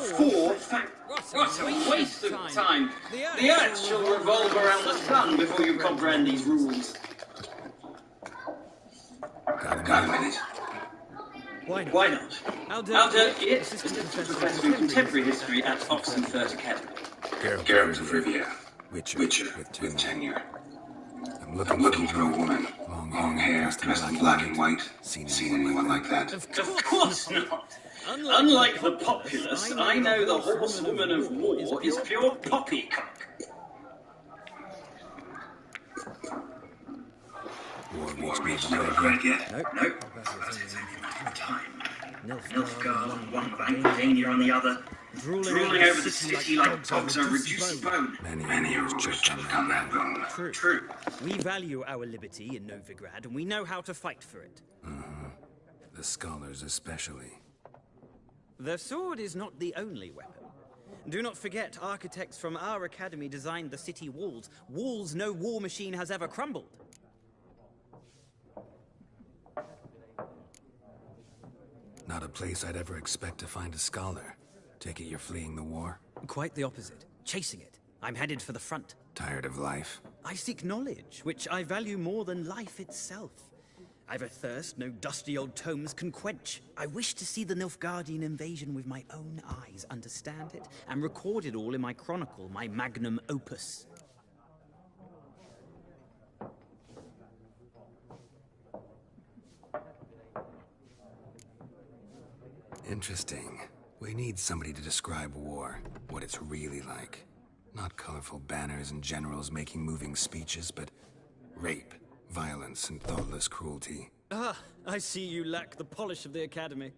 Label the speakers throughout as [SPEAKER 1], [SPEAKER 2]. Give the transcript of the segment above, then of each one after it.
[SPEAKER 1] 4 facts. What a waste of time. The Earth shall revolve around the sun before you comprehend these rules. Got a minute. Why not? Alder, it's Assistant Professor in Contemporary History at Oxford Third Academy. Geralt of Rivia. Witcher with tenure. I'm looking for a woman. Long hair, dressed in black and white. Seen anyone like that? Of course not. Unlike the populace, I know the horsewoman of war is pure poppycock. War reached no Red yet? Nope. But it's only a matter of time. Nilfgaard on one bank, Dania on the other. Drooling over the city like dogs over a juicy bone. Many are just on that bone. True.
[SPEAKER 2] We value our liberty in Novigrad, and we know how to fight for it.
[SPEAKER 3] The scholars especially.
[SPEAKER 2] The sword is not the only weapon. Do not forget, architects from our academy designed the city walls. Walls no war machine has ever crumbled.
[SPEAKER 3] Not a place I'd ever expect to find a scholar. Take it you're fleeing the war?
[SPEAKER 2] Quite the opposite. Chasing it. I'm headed for the front.
[SPEAKER 3] Tired of life?
[SPEAKER 2] I seek knowledge, which I value more than life itself. I've a thirst no dusty old tomes can quench. I wish to see the Nilfgaardian invasion with my own eyes, understand it, and record it all in my chronicle, my magnum opus.
[SPEAKER 3] Interesting. We need somebody to describe war, what it's really like. Not colorful banners and generals making moving speeches, but rape, violence, and thoughtless cruelty.
[SPEAKER 2] Ah, I see you lack the polish of the Academy.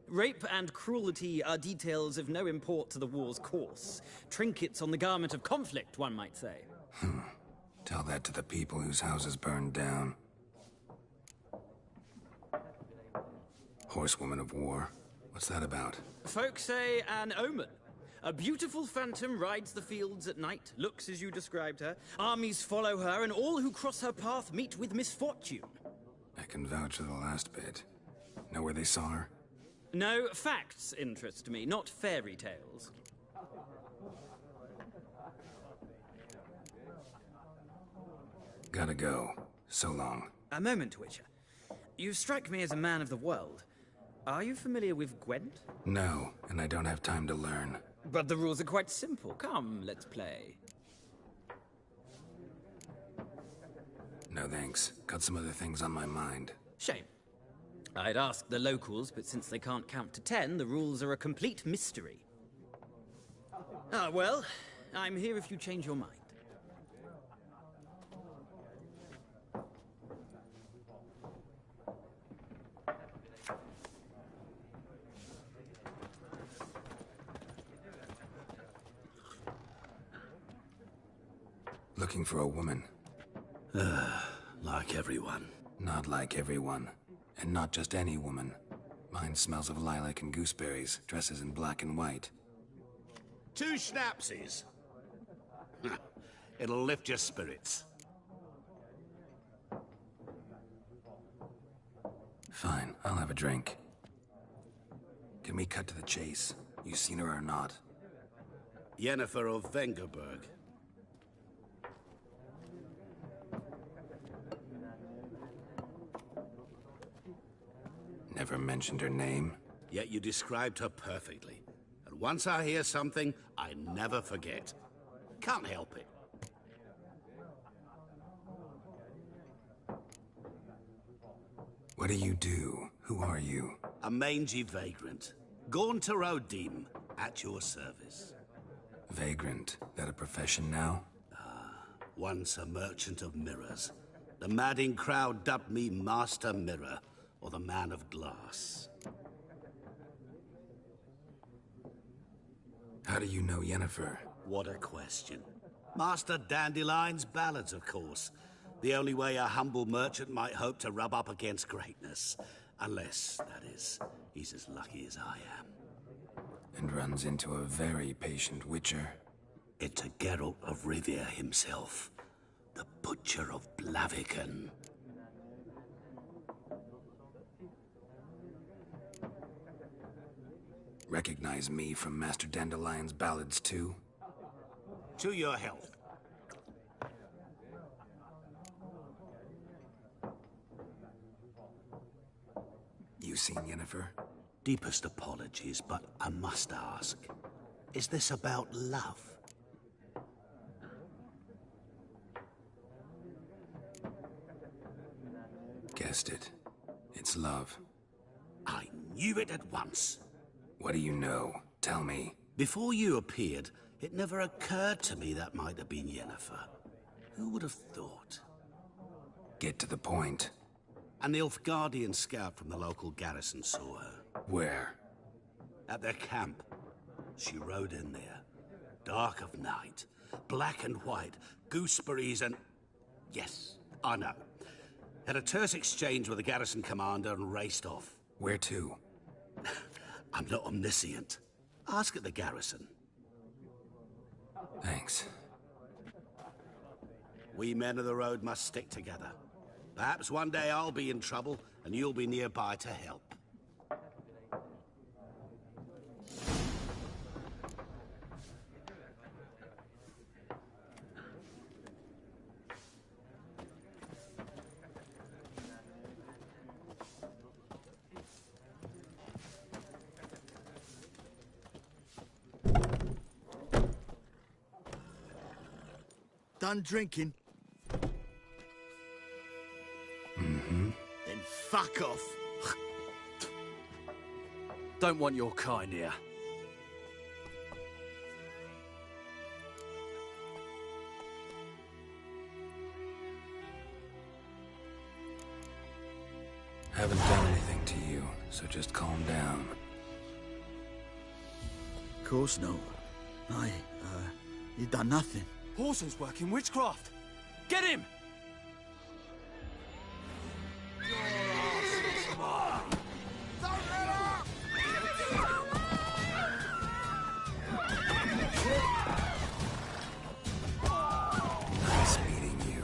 [SPEAKER 2] Rape and cruelty are details of no import to the war's course. Trinkets on the garment of conflict, one might say.
[SPEAKER 3] Tell that to the people whose houses burned down. Horsewoman of war. What's that about?
[SPEAKER 2] Folk say an omen. A beautiful phantom rides the fields at night, looks as you described her. Armies follow her, and all who cross her path meet with misfortune.
[SPEAKER 3] I can vouch for the last bit. Know where they saw her?
[SPEAKER 2] No, facts interest me, not fairy tales.
[SPEAKER 3] Gotta go. So long.
[SPEAKER 2] A moment, Witcher. You strike me as a man of the world. Are you familiar with Gwent?
[SPEAKER 3] No, and I don't have time to learn.
[SPEAKER 2] But the rules are quite simple. Come, let's play.
[SPEAKER 3] No thanks. Got some other things on my mind.
[SPEAKER 2] Shame. I'd ask the locals, but since they can't count to 10, the rules are a complete mystery. Ah, well, I'm here if you change your mind.
[SPEAKER 3] Looking for a woman.
[SPEAKER 4] Like everyone.
[SPEAKER 3] Not like everyone. And not just any woman. Mine smells of lilac and gooseberries, dresses in black and white.
[SPEAKER 4] 2 schnapsies. It'll lift your spirits.
[SPEAKER 3] Fine, I'll have a drink. Can we cut to the chase? You seen her or not?
[SPEAKER 4] Yennefer of Vengerberg.
[SPEAKER 3] Never mentioned her name.
[SPEAKER 4] Yet you described her perfectly. And once I hear something, I never forget. Can't help it.
[SPEAKER 3] What do you do? Who are you?
[SPEAKER 4] A mangy vagrant. Gone to Rodim, at your service.
[SPEAKER 3] Vagrant. That a profession now?
[SPEAKER 4] Once a merchant of mirrors. The madding crowd dubbed me Master Mirror, or the Man of Glass.
[SPEAKER 3] How do you know Yennefer?
[SPEAKER 4] What a question. Master Dandelion's ballads, of course. The only way a humble merchant might hope to rub up against greatness. Unless, that is, he's as lucky as I am.
[SPEAKER 3] And runs into a very patient Witcher.
[SPEAKER 4] Into Geralt of Rivia himself. The Butcher of Blaviken.
[SPEAKER 3] Recognize me from Master Dandelion's ballads too?
[SPEAKER 4] To your health.
[SPEAKER 3] You seen Yennefer?
[SPEAKER 4] Deepest apologies, but I must ask. Is this about love?
[SPEAKER 3] Guessed it. It's love.
[SPEAKER 4] I knew it at once.
[SPEAKER 3] What do you know? Tell me.
[SPEAKER 4] Before you appeared, it never occurred to me that might have been Yennefer. Who would have thought?
[SPEAKER 3] Get to the point.
[SPEAKER 4] An Nilfgaardian scout from the local garrison saw her.
[SPEAKER 3] Where?
[SPEAKER 4] At their camp. She rode in there. Dark of night. Black and white. Gooseberries and... Yes, I know. Had a terse exchange with the garrison commander and raced off.
[SPEAKER 3] Where to?
[SPEAKER 4] I'm not omniscient. Ask at the garrison.
[SPEAKER 3] Thanks.
[SPEAKER 4] We men of the road must stick together. Perhaps one day I'll be in trouble and you'll be nearby to help.
[SPEAKER 5] Done drinking?
[SPEAKER 3] Mm-hmm.
[SPEAKER 5] Then fuck off.
[SPEAKER 6] Don't want your kind here.
[SPEAKER 3] Haven't done anything to you, so just calm down.
[SPEAKER 5] Of course no. You done nothing.
[SPEAKER 6] Horses working witchcraft. Get him!
[SPEAKER 3] Nice meeting you.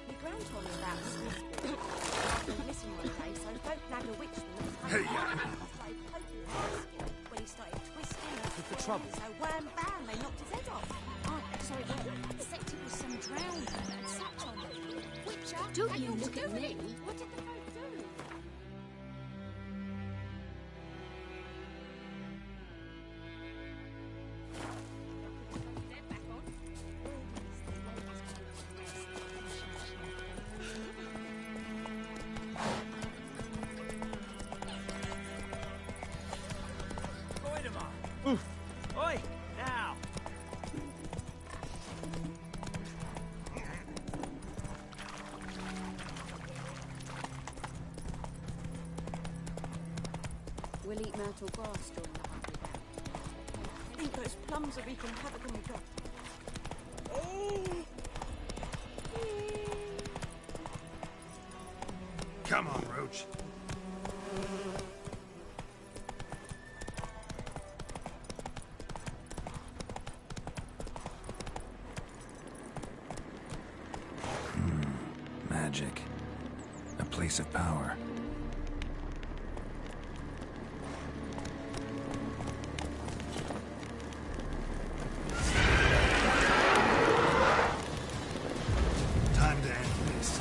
[SPEAKER 7] Your grand told me about this. I've been missing one day, so don't nag a witch from
[SPEAKER 3] Hey,
[SPEAKER 7] when he started twisting and
[SPEAKER 6] What's the trouble?
[SPEAKER 7] so wham bam, they knocked his head off. Oh, sorry, yeah. Suspected was some drowned and sat on him. Witcher,
[SPEAKER 8] Don't
[SPEAKER 7] had
[SPEAKER 8] you
[SPEAKER 7] naught to
[SPEAKER 8] look
[SPEAKER 7] do
[SPEAKER 8] at
[SPEAKER 7] with
[SPEAKER 8] me.
[SPEAKER 7] it. What did the folk do?
[SPEAKER 6] Oi! Now!
[SPEAKER 8] We'll eat myrtle grass during the hungry bout.
[SPEAKER 7] Think those plums are wreaking havoc on the drop.
[SPEAKER 3] Come on, Roach. Magic. A place of power. Time to end this.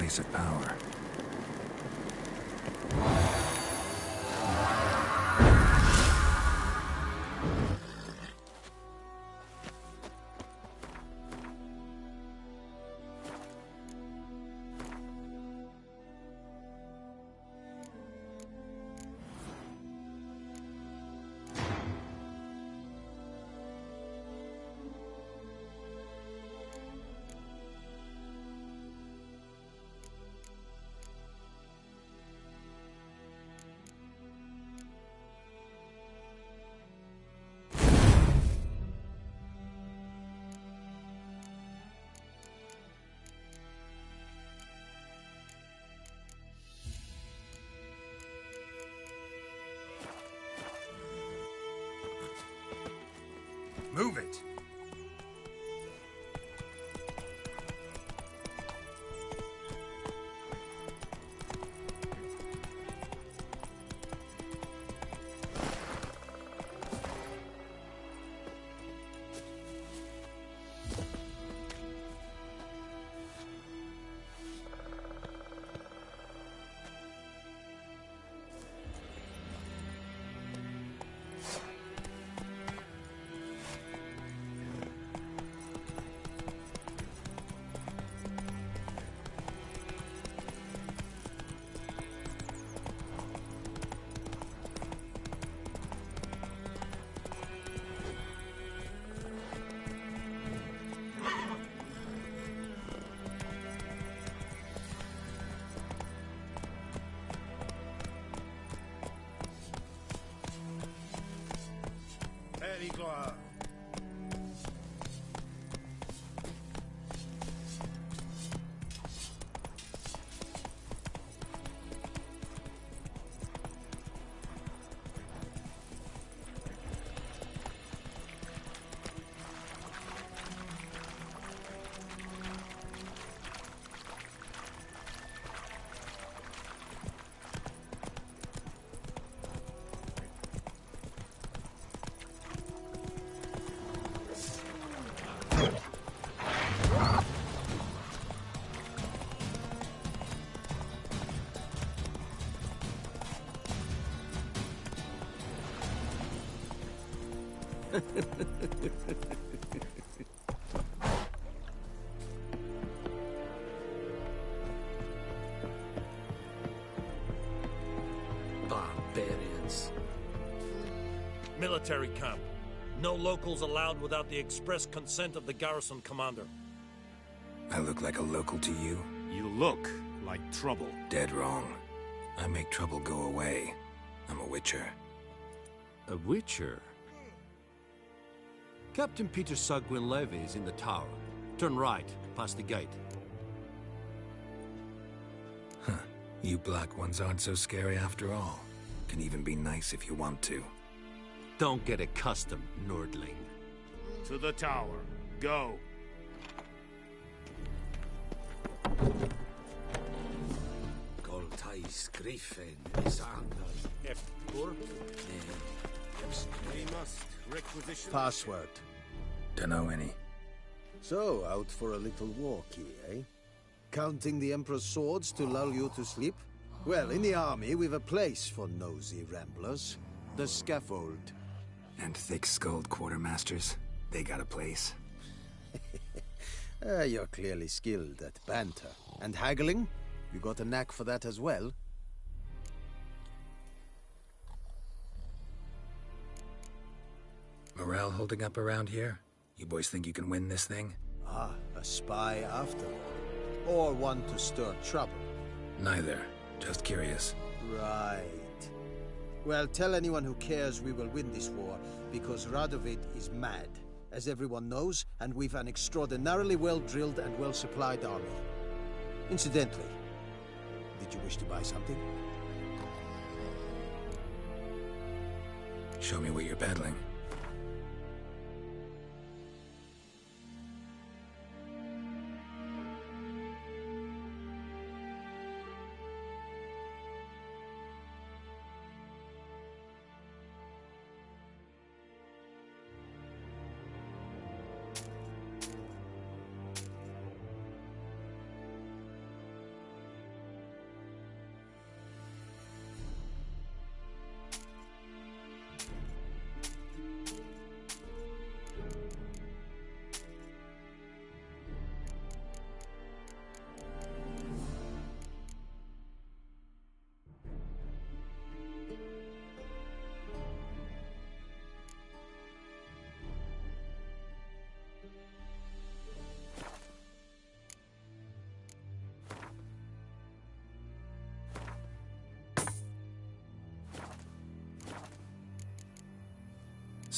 [SPEAKER 3] place of power. Move it!
[SPEAKER 9] Very glad.
[SPEAKER 6] Barbarians.
[SPEAKER 10] Military camp. No locals allowed without the express consent of the garrison commander.
[SPEAKER 3] I look like a local to you?
[SPEAKER 9] You look like trouble.
[SPEAKER 3] Dead wrong. I make trouble go away. I'm a Witcher.
[SPEAKER 6] A Witcher? Captain Peter Sugwin Levy is in the tower. Turn right, past the gate.
[SPEAKER 3] Huh. You black ones aren't so scary after all. Can even be nice if you want to.
[SPEAKER 6] Don't get accustomed, Nordling.
[SPEAKER 9] To the tower. Go. We must requisition.
[SPEAKER 5] Password.
[SPEAKER 3] Dunno any.
[SPEAKER 5] So, out for a little walkie, eh? Counting the Emperor's swords to lull you to sleep? Well, in the army, we've a place for nosy ramblers. The scaffold.
[SPEAKER 3] And thick-skulled quartermasters. They got a place.
[SPEAKER 5] You're clearly skilled at banter. And haggling? You got a knack for that as well?
[SPEAKER 3] Morale holding up around here? You boys think you can win this thing?
[SPEAKER 5] Ah, a spy after all. Or one to stir trouble.
[SPEAKER 3] Neither. Just curious.
[SPEAKER 5] Right. Well, tell anyone who cares we will win this war, because Radovid is mad, as everyone knows, and we've an extraordinarily well-drilled and well-supplied army. Incidentally, did you wish to buy something?
[SPEAKER 3] Show me what you're peddling.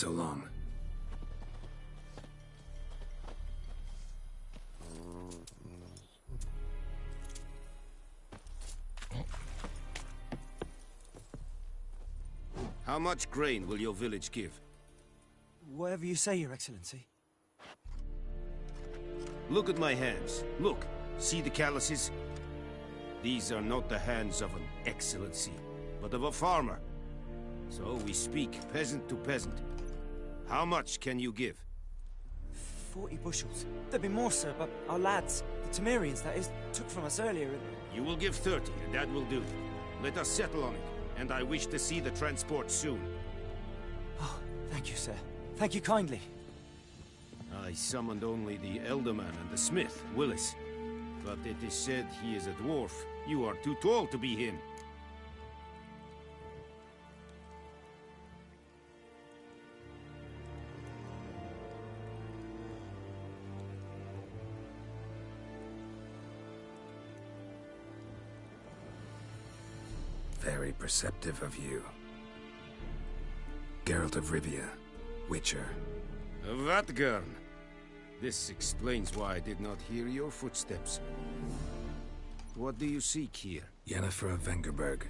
[SPEAKER 3] So long.
[SPEAKER 9] How much grain will your village give?
[SPEAKER 11] Whatever you say, Your Excellency.
[SPEAKER 9] Look at my hands. Look. See the calluses? These are not the hands of an excellency, but of a farmer. So we speak peasant to peasant. How much can you give?
[SPEAKER 11] 40 bushels. There'd be more, sir, but our lads, the Temerians, that is, took from us earlier.
[SPEAKER 9] You will give 30, and that will do. Let us settle on it, and I wish to see the transport soon.
[SPEAKER 11] Oh, thank you, sir. Thank you kindly.
[SPEAKER 9] I summoned only the Elderman and the smith, Willis. But it is said he is a dwarf. You are too tall to be him.
[SPEAKER 3] Very perceptive of you. Geralt of Rivia, Witcher.
[SPEAKER 9] Vatgern. This explains why I did not hear your footsteps. What do you seek here?
[SPEAKER 3] Yennefer of Vengerberg.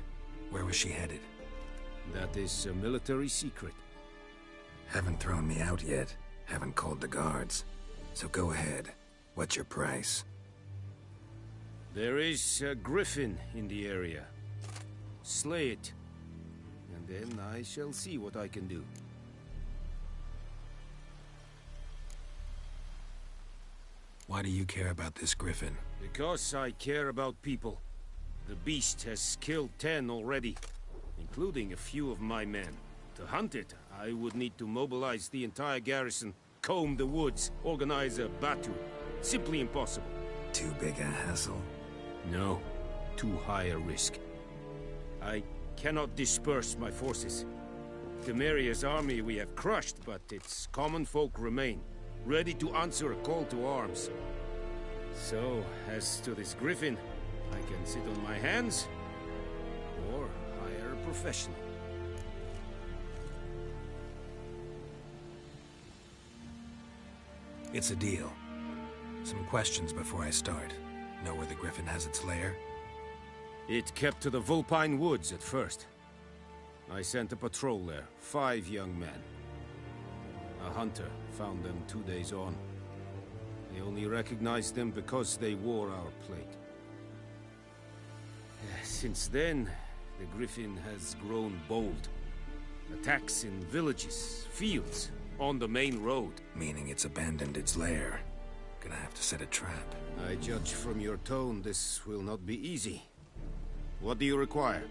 [SPEAKER 3] Where was she headed?
[SPEAKER 9] That is a military secret.
[SPEAKER 3] Haven't thrown me out yet. Haven't called the guards. So go ahead. What's your price?
[SPEAKER 9] There is a griffin in the area. Slay it. And then I shall see what I can do.
[SPEAKER 3] Why do you care about this griffin?
[SPEAKER 9] Because I care about people. The beast has killed 10 already, including a few of my men. To hunt it, I would need to mobilize the entire garrison, comb the woods, organize a batu. Simply impossible.
[SPEAKER 3] Too big a hassle?
[SPEAKER 9] No, too high a risk. I cannot disperse my forces. Temeria's army we have crushed, but its common folk remain, ready to answer a call to arms. So, as to this griffin, I can sit on my hands, or hire a professional.
[SPEAKER 3] It's a deal. Some questions before I start. Know where the griffin has its lair?
[SPEAKER 9] It kept to the Vulpine Woods at first. I sent a patrol there, 5 young men. A hunter found them 2 days on. They only recognized them because they wore our plate. Since then, the griffin has grown bold. Attacks in villages, fields, on the main road.
[SPEAKER 3] Meaning it's abandoned its lair. Gonna have to set a trap.
[SPEAKER 9] I judge from your tone this will not be easy. What do you require?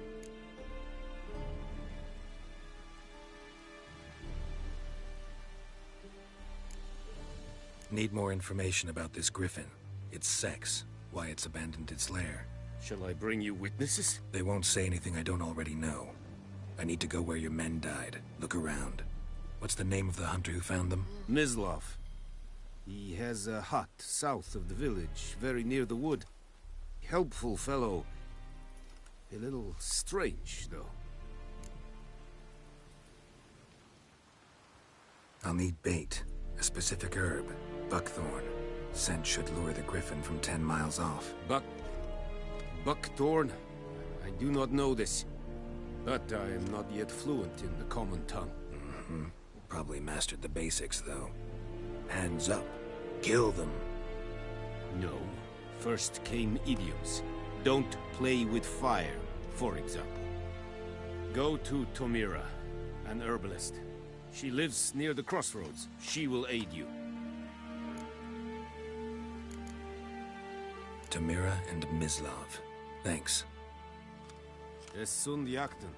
[SPEAKER 3] Need more information about this griffin. Its sex, why it's abandoned its lair.
[SPEAKER 9] Shall I bring you witnesses?
[SPEAKER 3] They won't say anything I don't already know. I need to go where your men died. Look around. What's the name of the hunter who found them?
[SPEAKER 9] Mislav. He has a hut south of the village, very near the wood. Helpful fellow. A little strange, though.
[SPEAKER 3] I'll need bait. A specific herb. Buckthorn. Scent should lure the griffin from 10 miles off.
[SPEAKER 9] Buckthorn? I do not know this. But I am not yet fluent in the common tongue.
[SPEAKER 3] Probably mastered the basics, though. Hands up. Kill them.
[SPEAKER 9] No. First came idioms. Don't play with fire, for example. Go to Tomira, an herbalist. She lives near the crossroads. She will aid you.
[SPEAKER 3] Tamira and Mislav. Thanks.
[SPEAKER 9] Es sunt jakten.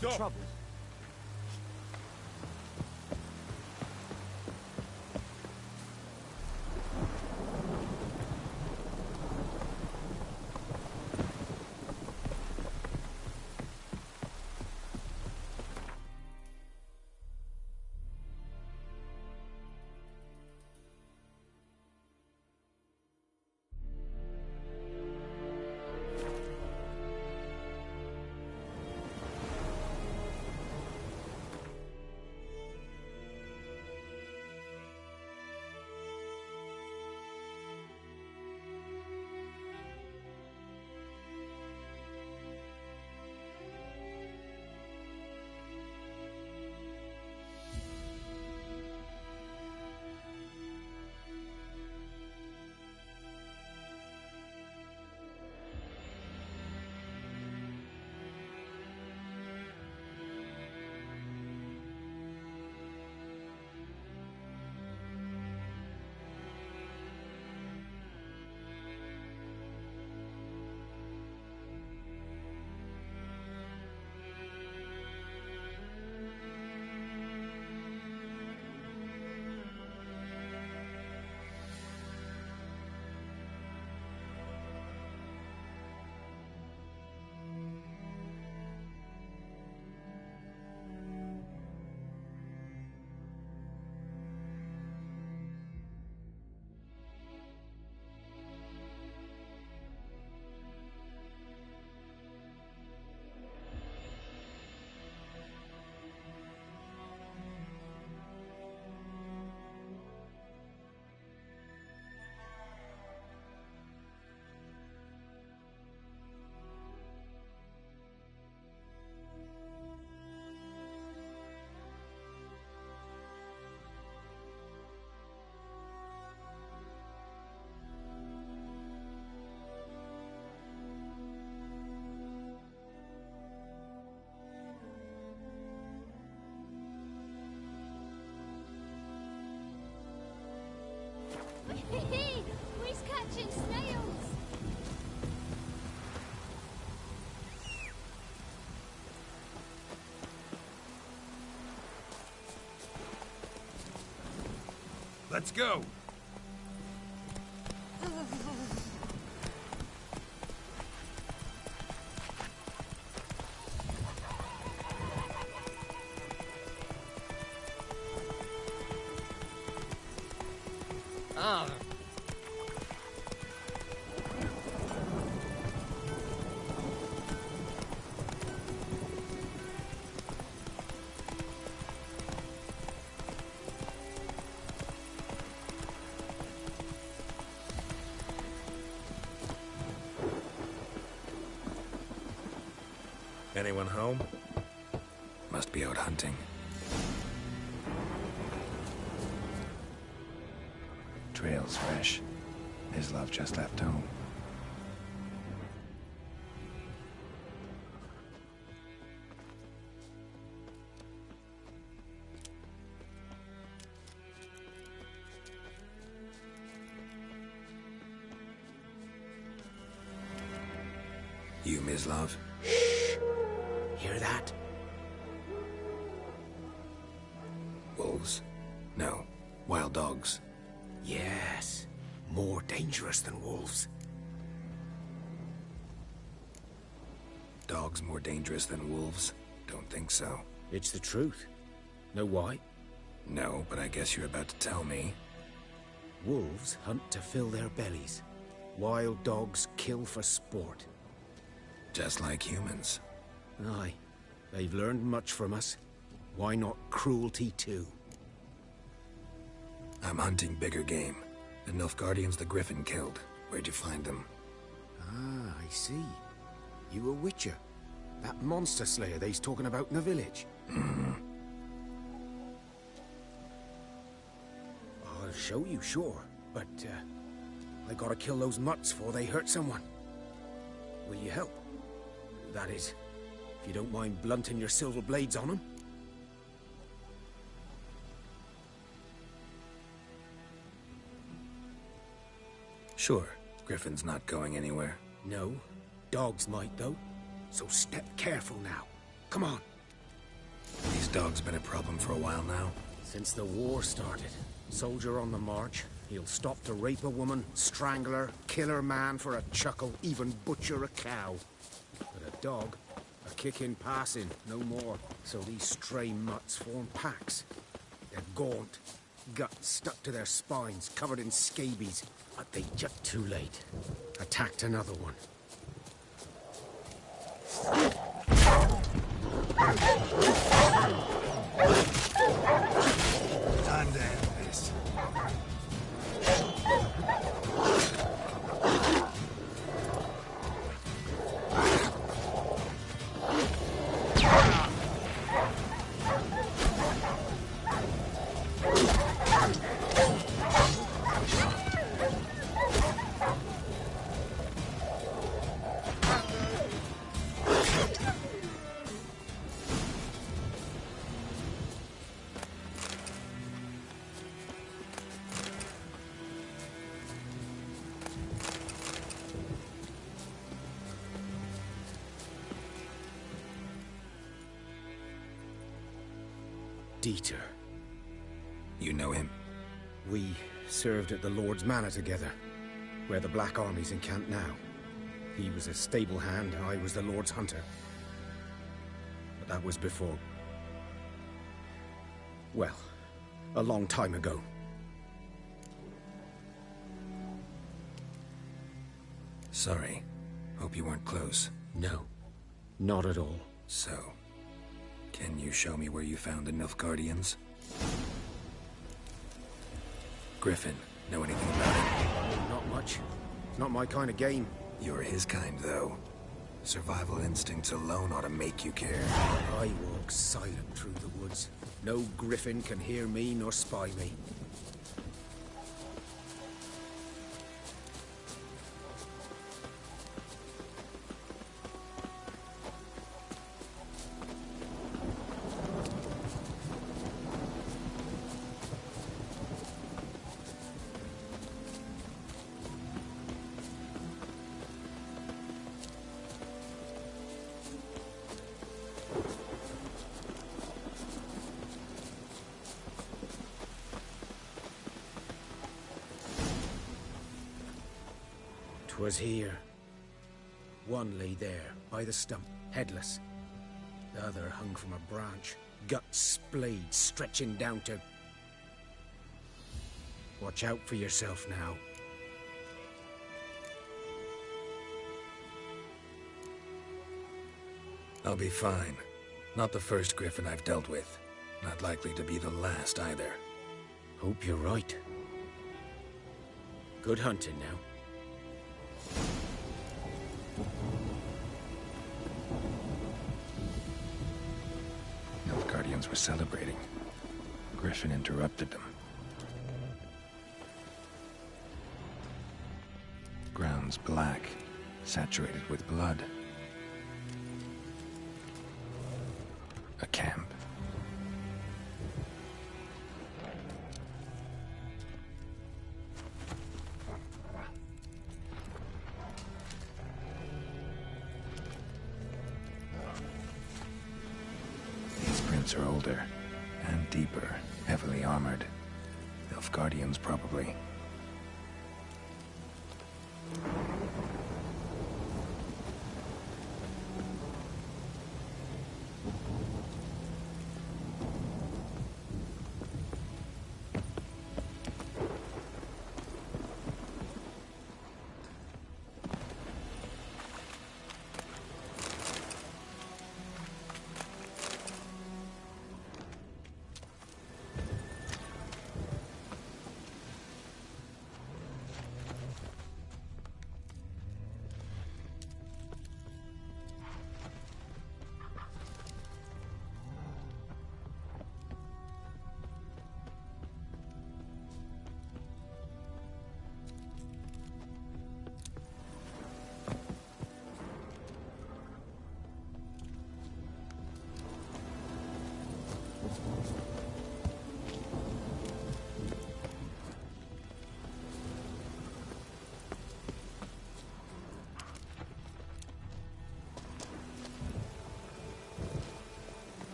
[SPEAKER 11] What's the trouble?
[SPEAKER 7] We's catching snails!
[SPEAKER 9] Let's go!
[SPEAKER 11] Ah.
[SPEAKER 3] Anyone home? Must be out hunting. Trail's fresh. His love just left home. You, Mislav?
[SPEAKER 2] Hear that?
[SPEAKER 3] Wolves? No. Wild dogs.
[SPEAKER 2] Yes. More dangerous than wolves.
[SPEAKER 3] Dogs more dangerous than wolves? Don't think so.
[SPEAKER 2] It's the truth. Know why?
[SPEAKER 3] No, but I guess you're about to tell me.
[SPEAKER 2] Wolves hunt to fill their bellies. Wild dogs kill for sport.
[SPEAKER 3] Just like humans.
[SPEAKER 2] Aye. They've learned much from us. Why not cruelty too?
[SPEAKER 3] I'm hunting bigger game. The Nilfgaardians the Griffin killed. Where'd you find them?
[SPEAKER 2] Ah, I see. You a Witcher. That monster slayer they's talking about in the village.
[SPEAKER 3] Mm-hmm.
[SPEAKER 2] I'll show you, sure. But, I gotta kill those mutts before they hurt someone. Will you help? That is, if you don't mind blunting your silver blades on them.
[SPEAKER 3] Sure. Griffin's not going anywhere.
[SPEAKER 2] No. Dogs might, though. So step careful now. Come on.
[SPEAKER 3] This dog's been a problem for a while now.
[SPEAKER 9] Since the war started. Soldier on the march. He'll stop to rape a woman, strangle her, kill her man for a chuckle, even butcher a cow. But a dog, a kick in passing, no more. So these stray mutts form packs. They're gaunt, guts stuck to their spines, covered in scabies. But they just too late. Attacked another one.
[SPEAKER 3] Time to end this.
[SPEAKER 9] Dieter.
[SPEAKER 3] You know him?
[SPEAKER 9] We served at the Lord's Manor together, where the Black Army's encamped now. He was a stable hand, I was the Lord's hunter. But that was before... well, a long time ago.
[SPEAKER 3] Sorry. Hope you weren't close.
[SPEAKER 9] No, not at all.
[SPEAKER 3] So, can you show me where you found the Nilfgaardians? Griffin, know anything about it?
[SPEAKER 9] Not much. Not my kind of game.
[SPEAKER 3] You're his kind, though. Survival instincts alone ought to make you care.
[SPEAKER 9] I walk silent through the woods. No griffin can hear me nor spy me. Was here. One lay there, by the stump, headless. The other hung from a branch, guts splayed, stretching down to... Watch out for yourself now.
[SPEAKER 3] I'll be fine. Not the first griffin I've dealt with. Not likely to be the last either.
[SPEAKER 9] Hope you're right. Good hunting now.
[SPEAKER 3] Nilfgaardians were celebrating. Griffin interrupted them. Ground's black, saturated with blood. A camp. Are older and deeper, heavily armored. Nilfgaardians, probably.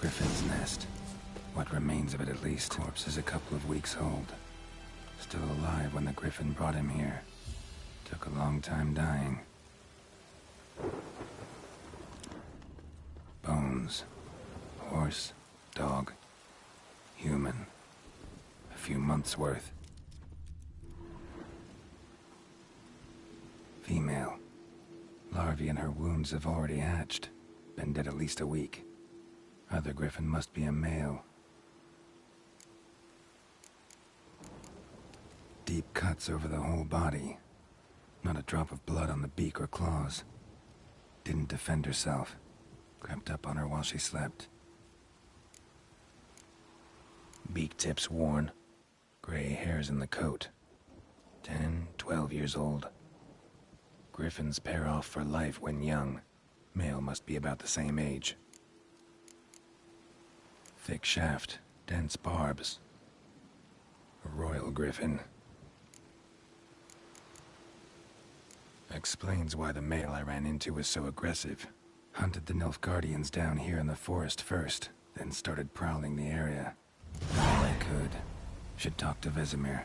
[SPEAKER 3] Griffin's nest. What remains of it, at least. Corpse is a couple of weeks old. Still alive when the Griffin brought him here. Took a long time dying. Bones. Horse, dog, human. A few months' worth. Female. Larvae in her wounds have already hatched. Been dead at least a week. Other Griffin must be a male. Deep cuts over the whole body. Not a drop of blood on the beak or claws. Didn't defend herself. Crept up on her while she slept. Beak tips worn. Gray hairs in the coat. 10, 12 years old. Griffins pair off for life when young. Male must be about the same age. Thick shaft, dense barbs. A royal griffin. Explains why the male I ran into was so aggressive. Hunted the Nilfgaardians down here in the forest first, then started prowling the area. All I could. Should talk to Vesemir.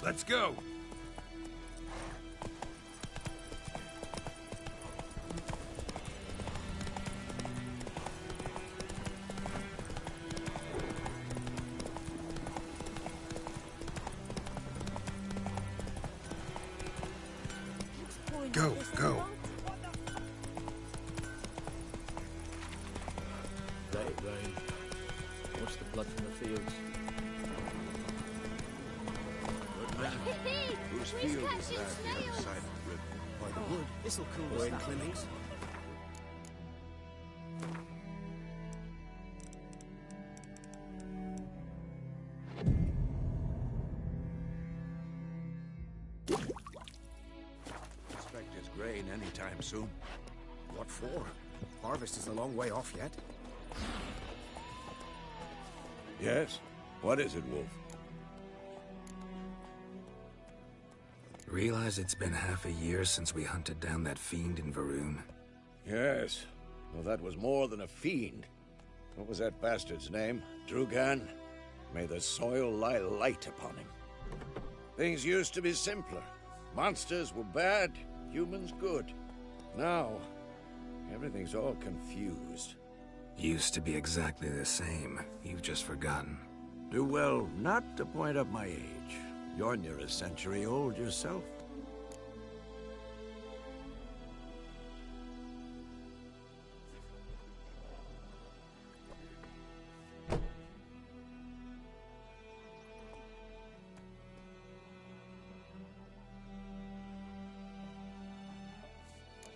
[SPEAKER 9] Let's go!
[SPEAKER 3] Go, go.
[SPEAKER 10] Let it rain. Watch the blood from the fields.
[SPEAKER 7] Whose field is that the other side of the river?
[SPEAKER 11] By the wood. This'll cool us down.
[SPEAKER 5] Climmings?
[SPEAKER 1] Expect it's grain anytime soon. What for? Harvest is a long way off yet.
[SPEAKER 12] Yes? What is it, Wolf?
[SPEAKER 3] Realize it's been half a year since we hunted down that fiend in Varun?
[SPEAKER 12] Yes. Well, that was more than a fiend. What was that bastard's name? Drugan? May the soil lie light upon him. Things used to be simpler. Monsters were bad, humans good. Now, everything's all confused.
[SPEAKER 3] Used to be exactly the same. You've just forgotten.
[SPEAKER 12] Do well not to point up my age. You're near a century old yourself.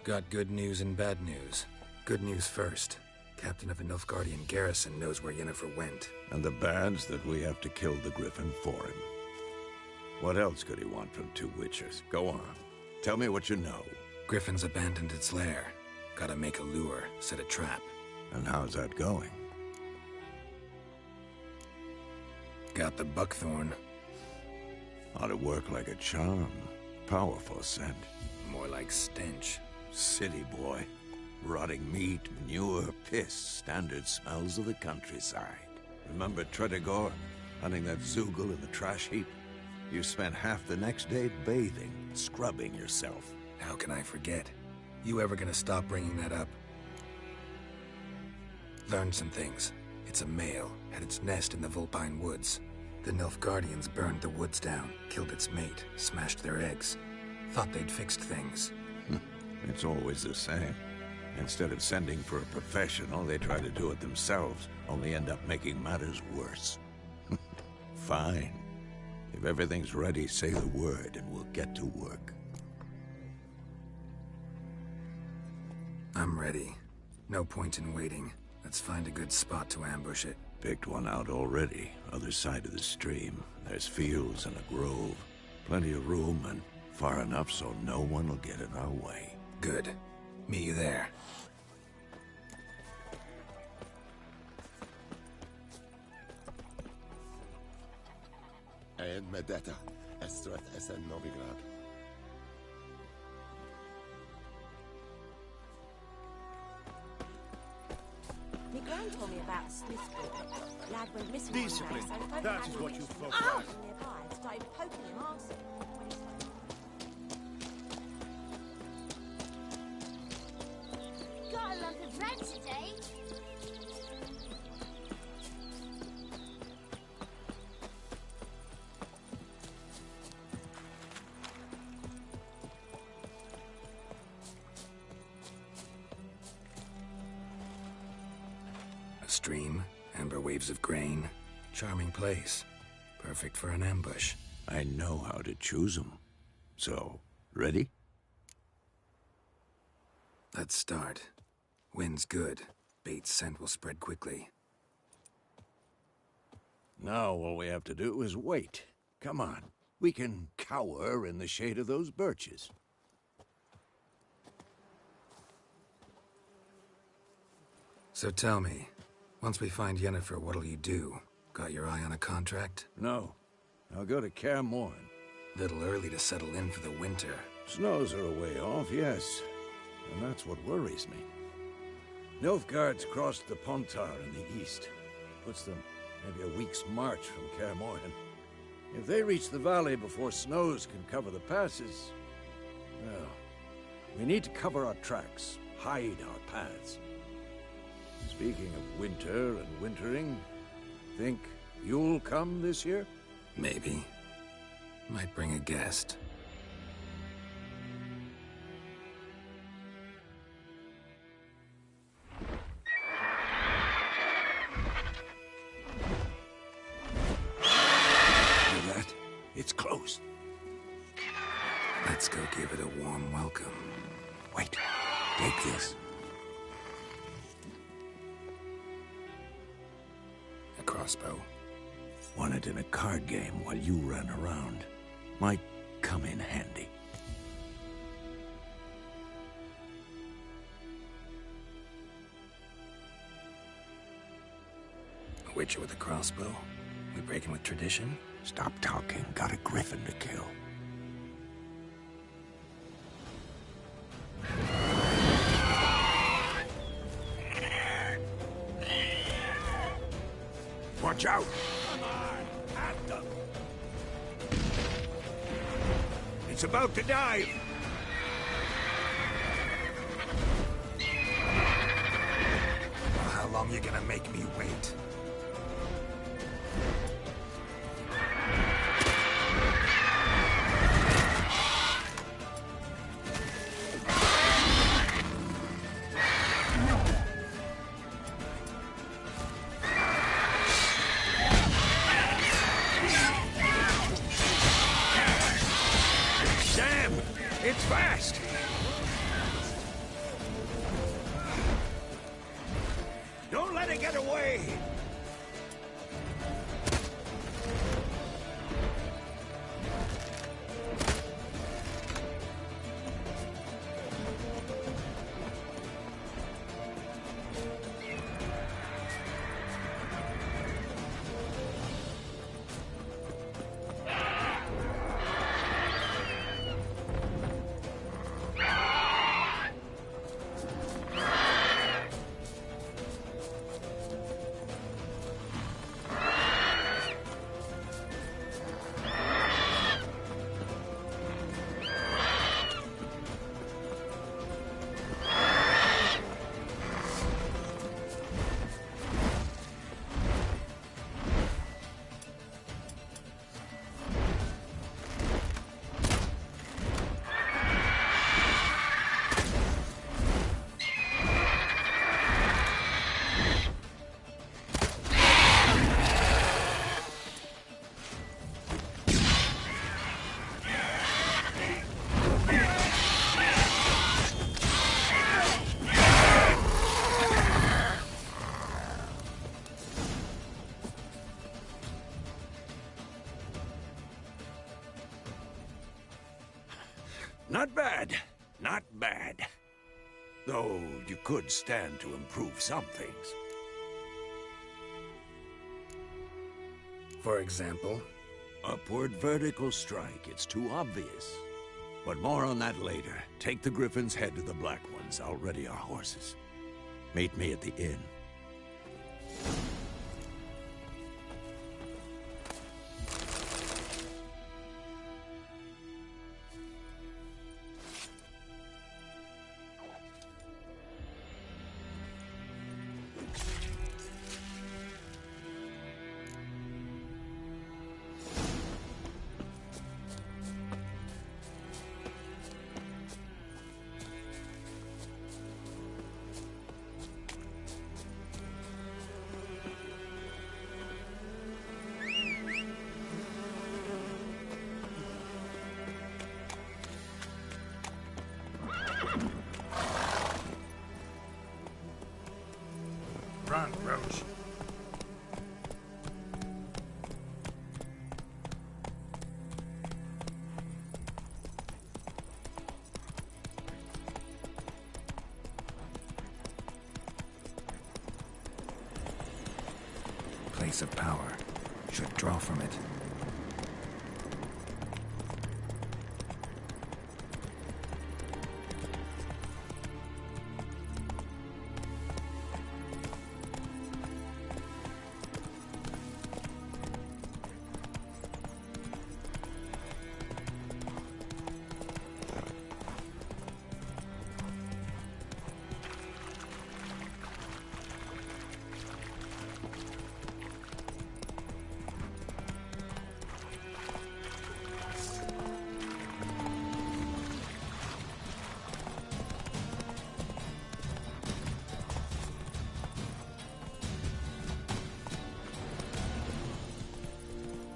[SPEAKER 3] Got good news and bad news. Good news first. Captain of the Nilfgaardian garrison knows where Yennefer went.
[SPEAKER 12] And the bad's that we have to kill the Griffin for him. What else could he want from two Witchers? Go on. Tell me what you know.
[SPEAKER 3] Griffin's abandoned its lair. Gotta make a lure, set a trap.
[SPEAKER 12] And how's that going?
[SPEAKER 3] Got the buckthorn.
[SPEAKER 12] Ought to work like a charm. Powerful scent.
[SPEAKER 3] More like stench.
[SPEAKER 12] City boy. Rotting meat, manure, piss. Standard smells of the countryside. Remember Tretogor? Hunting that Zoogle in the trash heap? You spent half the next day bathing, scrubbing yourself.
[SPEAKER 3] How can I forget? You ever gonna stop bringing that up? Learned some things. It's a male, had its nest in the Vulpine Woods. The Nilfgaardians burned the woods down, killed its mate, smashed their eggs. Thought they'd fixed things.
[SPEAKER 12] It's always the same. Instead of sending for a professional, they try to do it themselves, only end up making matters worse. Fine. If everything's ready, say the word and we'll get to work.
[SPEAKER 3] I'm ready. No point in waiting. Let's find a good spot to ambush it.
[SPEAKER 12] Picked one out already. Other side of the stream. There's fields and a grove. Plenty of room and far enough so no one will get in our way.
[SPEAKER 3] Good. Meet you there.
[SPEAKER 13] And Medetta, Estrat Essen Novigrad.
[SPEAKER 7] My gran told me about the Smith boy. Lad went missing
[SPEAKER 10] Discipline.
[SPEAKER 7] one day, so folk
[SPEAKER 10] That
[SPEAKER 7] had
[SPEAKER 10] is
[SPEAKER 7] all
[SPEAKER 10] what you
[SPEAKER 7] these
[SPEAKER 10] folk
[SPEAKER 7] people
[SPEAKER 10] lack.
[SPEAKER 7] nearby and started poking him arson.
[SPEAKER 14] Got a lump of bread today.
[SPEAKER 3] A stream, amber waves of grain. Charming place. Perfect for an ambush.
[SPEAKER 12] I know how to choose them. So, ready?
[SPEAKER 3] Let's start. Wind's good. Bait's scent will spread quickly.
[SPEAKER 12] Now all we have to do is wait. Come on. We can cower in the shade of those birches.
[SPEAKER 3] So tell me, once we find Yennefer, what'll you do? Got your eye on a contract?
[SPEAKER 12] No. I'll go to Kaer Morhen.
[SPEAKER 3] Little early to settle in for the winter.
[SPEAKER 12] Snows are a way off, yes. And that's what worries me. Nilfgaard's crossed the Pontar in the east. Puts them maybe a week's march from Kaer Morhen. If they reach the valley before snows can cover the passes, well, we need to cover our tracks, hide our paths. Speaking of winter and wintering, think you'll come this year?
[SPEAKER 3] Maybe. Might bring a guest.
[SPEAKER 12] Hear that? It's close.
[SPEAKER 3] Let's go give it a warm welcome.
[SPEAKER 12] Wait. Take this.
[SPEAKER 3] A crossbow.
[SPEAKER 12] Won it in a card game while you ran around. Might come in handy.
[SPEAKER 3] A witcher with a crossbow? We breaking with tradition?
[SPEAKER 12] Stop talking. Got a griffin to kill. Watch out! Come on! At them! It's about to dive!
[SPEAKER 3] How long you gonna make me wait?
[SPEAKER 12] Damn! It's fast! Don't let it get away! Though you could stand to improve some things.
[SPEAKER 3] For example?
[SPEAKER 12] Upward vertical strike. It's too obvious. But more on that later. Take the Griffin's head to the Black Ones. I'll ready our horses. Meet me at the inn.
[SPEAKER 3] Run, Roach. Place of power. Should draw from it.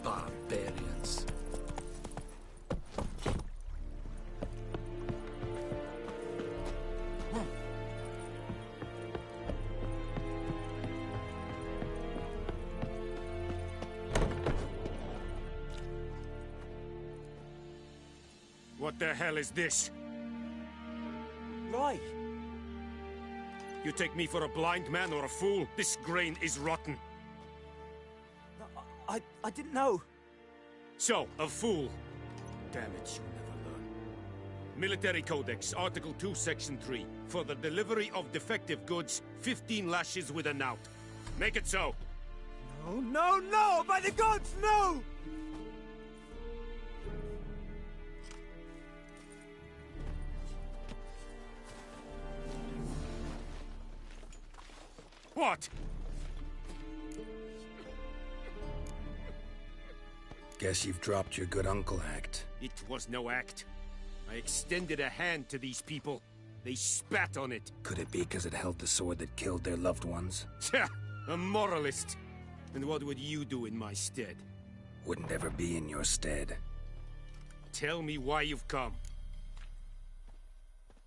[SPEAKER 14] Barbarians.
[SPEAKER 9] What the hell is this?
[SPEAKER 11] Right.
[SPEAKER 9] You take me for a blind man or a fool? This grain is rotten.
[SPEAKER 11] I didn't know.
[SPEAKER 9] So, a fool. Damn it, you never learn. Military Codex, Article 2, Section 3. For the delivery of defective goods, 15 lashes with a knout. Make it so.
[SPEAKER 11] No, no, no! By the gods, no!
[SPEAKER 9] What?
[SPEAKER 3] Guess you've dropped your good uncle act.
[SPEAKER 9] It was no act. I extended a hand to these people. They spat on it.
[SPEAKER 3] Could it be because it held the sword that killed their loved ones?
[SPEAKER 9] Tja, a moralist. And what would you do in my stead?
[SPEAKER 3] Wouldn't ever be in your stead.
[SPEAKER 9] Tell me why you've come.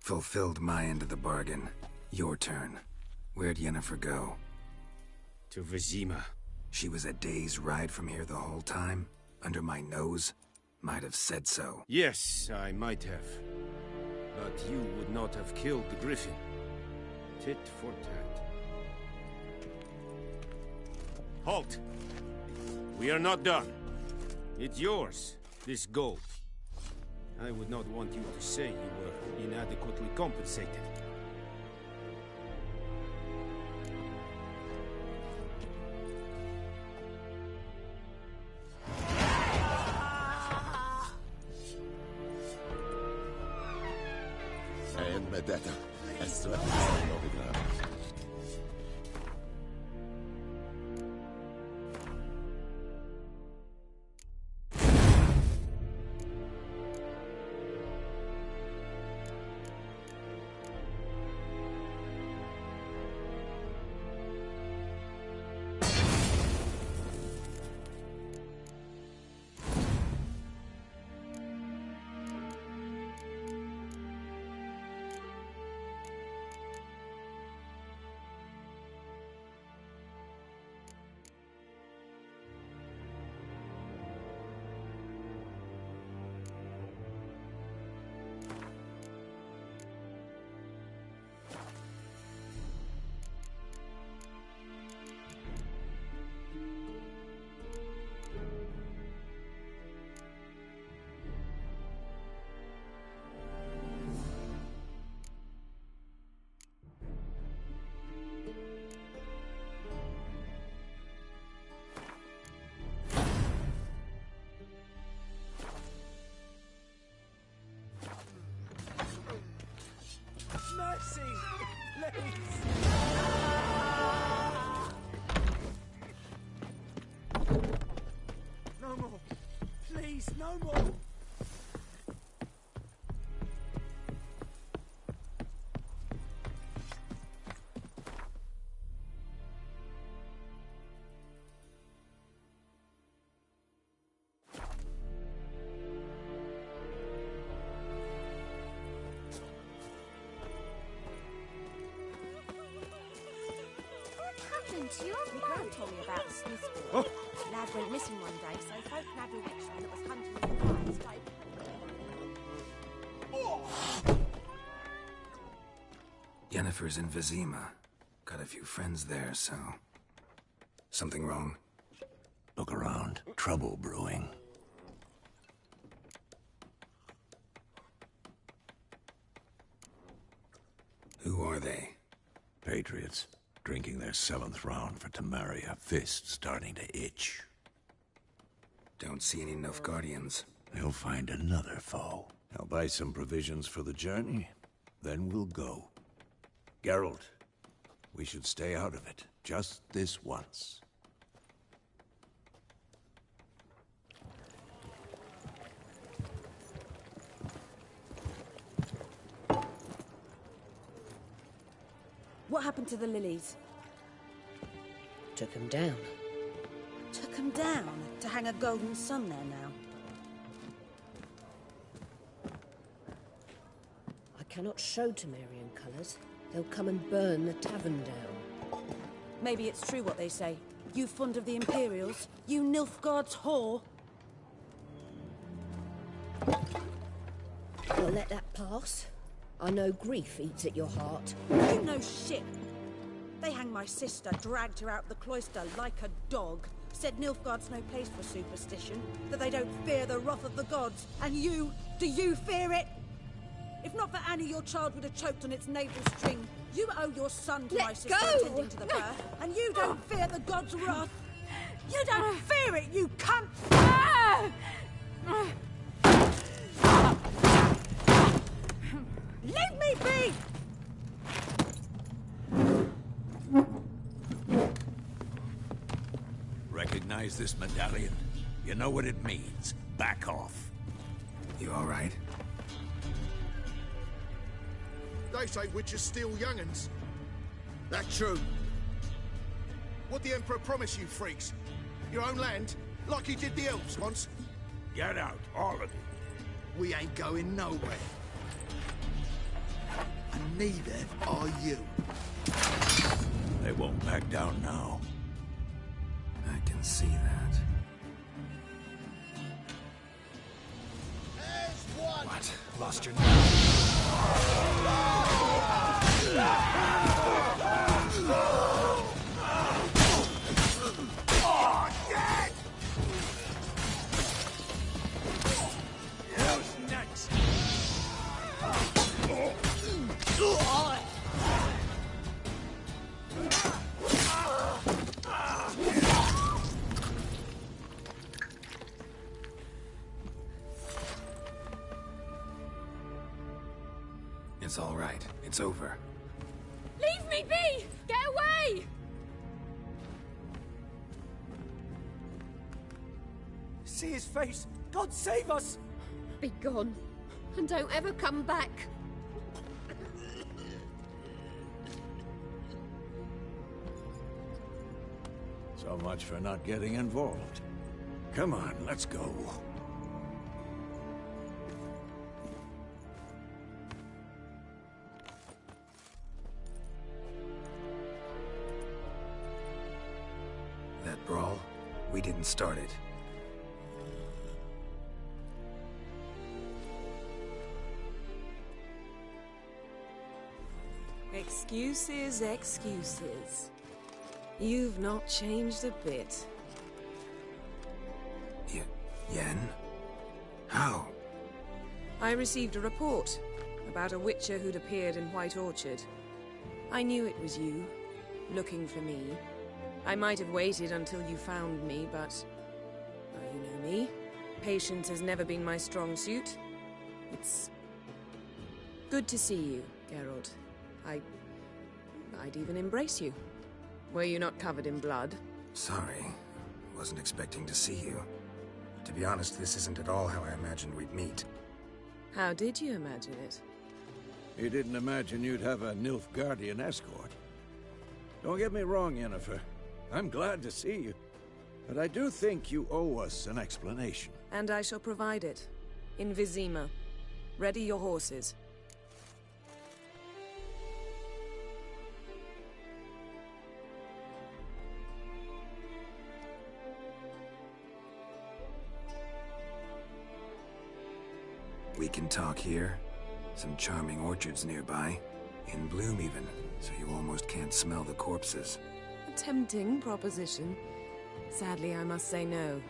[SPEAKER 3] Fulfilled my end of the bargain. Your turn. Where'd Yennefer go?
[SPEAKER 9] To Vizima.
[SPEAKER 3] She was a day's ride from here the whole time? Under my nose? Might have said so.
[SPEAKER 9] Yes, I might have. But you would not have killed the Griffin. Tit for tat. Halt! We are not done. It's yours, this gold. I would not want you to say you were inadequately compensated.
[SPEAKER 13] Vendetta. Esto es novigrado.
[SPEAKER 11] no more!
[SPEAKER 7] Your gran told me about the Smiths boy. Lad went missing one day, so folk nabbed a witchman that was hunting in the fire.
[SPEAKER 3] Yennefer's in Vizima. Got a few friends there, so... Something wrong?
[SPEAKER 12] Look around. Trouble brewing.
[SPEAKER 3] Who are they?
[SPEAKER 12] Patriots. Drinking their 7th round for Temeria. Fist starting to itch.
[SPEAKER 3] Don't see any Nilfgaardians.
[SPEAKER 12] They'll find another foe. I'll buy some provisions for the journey. Then we'll go. Geralt, we should stay out of it. Just this once.
[SPEAKER 7] What happened to the lilies?
[SPEAKER 14] Took them down.
[SPEAKER 7] Took them down? To hang a golden sun there now?
[SPEAKER 14] I cannot show Temerian colours. They'll come and burn the tavern down.
[SPEAKER 7] Maybe it's true what they say. You fond of the Imperials? You Nilfgaard's whore?
[SPEAKER 14] I'll let that pass. I know grief eats at your heart.
[SPEAKER 7] You know shit! They hanged my sister, dragged her out the cloister like a dog. Said Nilfgaard's no place for superstition, that they don't fear the wrath of the gods. And you, do you fear it? If not for Annie, your child would have choked on its navel string. You owe your son to my sister attending to the birth, and you don't fear the gods' wrath. You don't fear it, you cunt! Leave me be!
[SPEAKER 12] Recognize this medallion? You know what it means. Back off.
[SPEAKER 3] You all right?
[SPEAKER 15] They say witches steal young'uns. That true? What the Emperor promised you freaks? Your own land? Like he did the elves once?
[SPEAKER 12] Get out, all of you.
[SPEAKER 15] We ain't going nowhere. And neither are you.
[SPEAKER 12] They won't back down now.
[SPEAKER 3] I can see that. What? Lost your
[SPEAKER 12] Who's next?
[SPEAKER 3] It's all right. It's over.
[SPEAKER 8] Leave me be! Get away!
[SPEAKER 11] See his face! God save us!
[SPEAKER 8] Be gone, and don't ever come back.
[SPEAKER 12] So much for not getting involved. Come on, let's go.
[SPEAKER 3] That brawl, we didn't start it.
[SPEAKER 16] Excuses, excuses. You've not changed a bit.
[SPEAKER 3] Yen? How?
[SPEAKER 16] I received a report about a Witcher who'd appeared in White Orchard. I knew it was you, looking for me. I might have waited until you found me, but... well, you know me. Patience has never been my strong suit. It's... good to see you, Geralt. I'd even embrace you. Were you not covered in blood?
[SPEAKER 3] Sorry. Wasn't expecting to see you. To be honest, this isn't at all how I imagined we'd meet.
[SPEAKER 16] How did you imagine it?
[SPEAKER 12] He didn't imagine you'd have a Nilfgaardian escort. Don't get me wrong, Yennefer. I'm glad to see you. But I do think you owe us an explanation.
[SPEAKER 16] And I shall provide it. In Vizima. Ready your horses.
[SPEAKER 3] We can talk here. Some charming orchards nearby. In bloom even, so you almost can't smell the corpses.
[SPEAKER 16] A tempting proposition. Sadly, I must say no.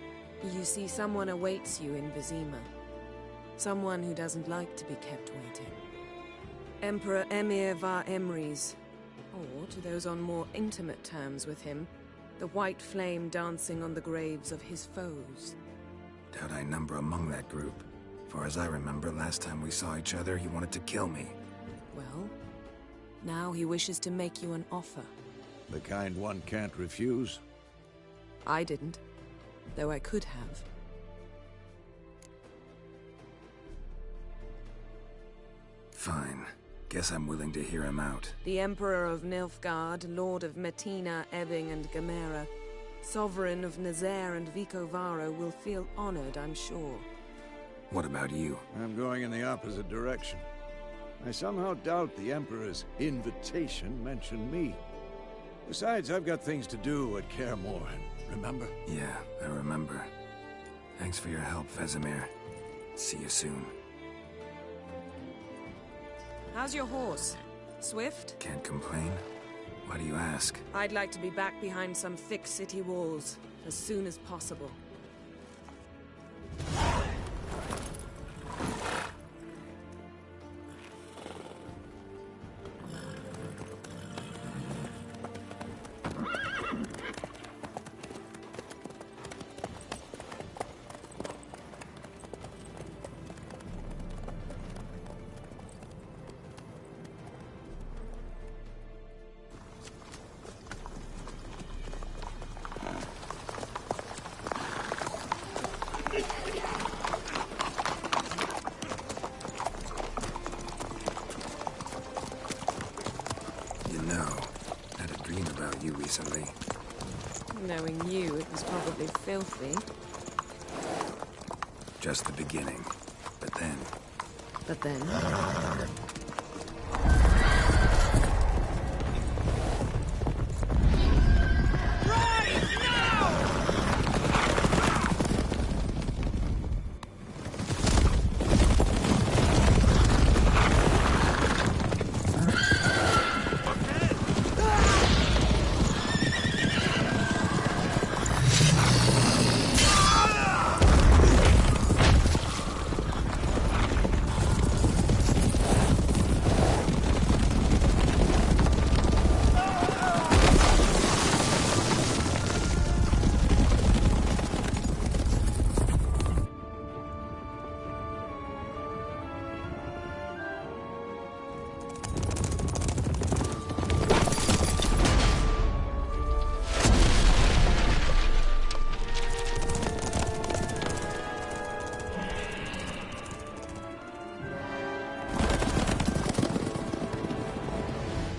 [SPEAKER 16] You see, someone awaits you in Vizima. Someone who doesn't like to be kept waiting. Emperor Emir var Emrys. Or, to those on more intimate terms with him, the white flame dancing on the graves of his foes.
[SPEAKER 3] Doubt I number among that group. Far as I remember, last time we saw each other, he wanted to kill me.
[SPEAKER 16] Well, now he wishes to make you an offer.
[SPEAKER 12] The kind one can't refuse?
[SPEAKER 16] I didn't, though I could have.
[SPEAKER 3] Fine. Guess I'm willing to hear him out.
[SPEAKER 16] The Emperor of Nilfgaard, Lord of Metina, Ebbing, and Gamera, Sovereign of Nazaire and Vicovaro will feel honored, I'm sure.
[SPEAKER 3] What about you?
[SPEAKER 12] I'm going in the opposite direction. I somehow doubt the Emperor's invitation mentioned me. Besides, I've got things to do at Kaer Morhen, remember?
[SPEAKER 3] Yeah, I remember. Thanks for your help, Vesemir. See you soon.
[SPEAKER 16] How's your horse? Swift?
[SPEAKER 3] Can't complain. Why do you ask?
[SPEAKER 16] I'd like to be back behind some thick city walls, as soon as possible.
[SPEAKER 3] Recently.
[SPEAKER 16] Knowing you, it was probably filthy.
[SPEAKER 3] Just the beginning. But then...
[SPEAKER 16] But then?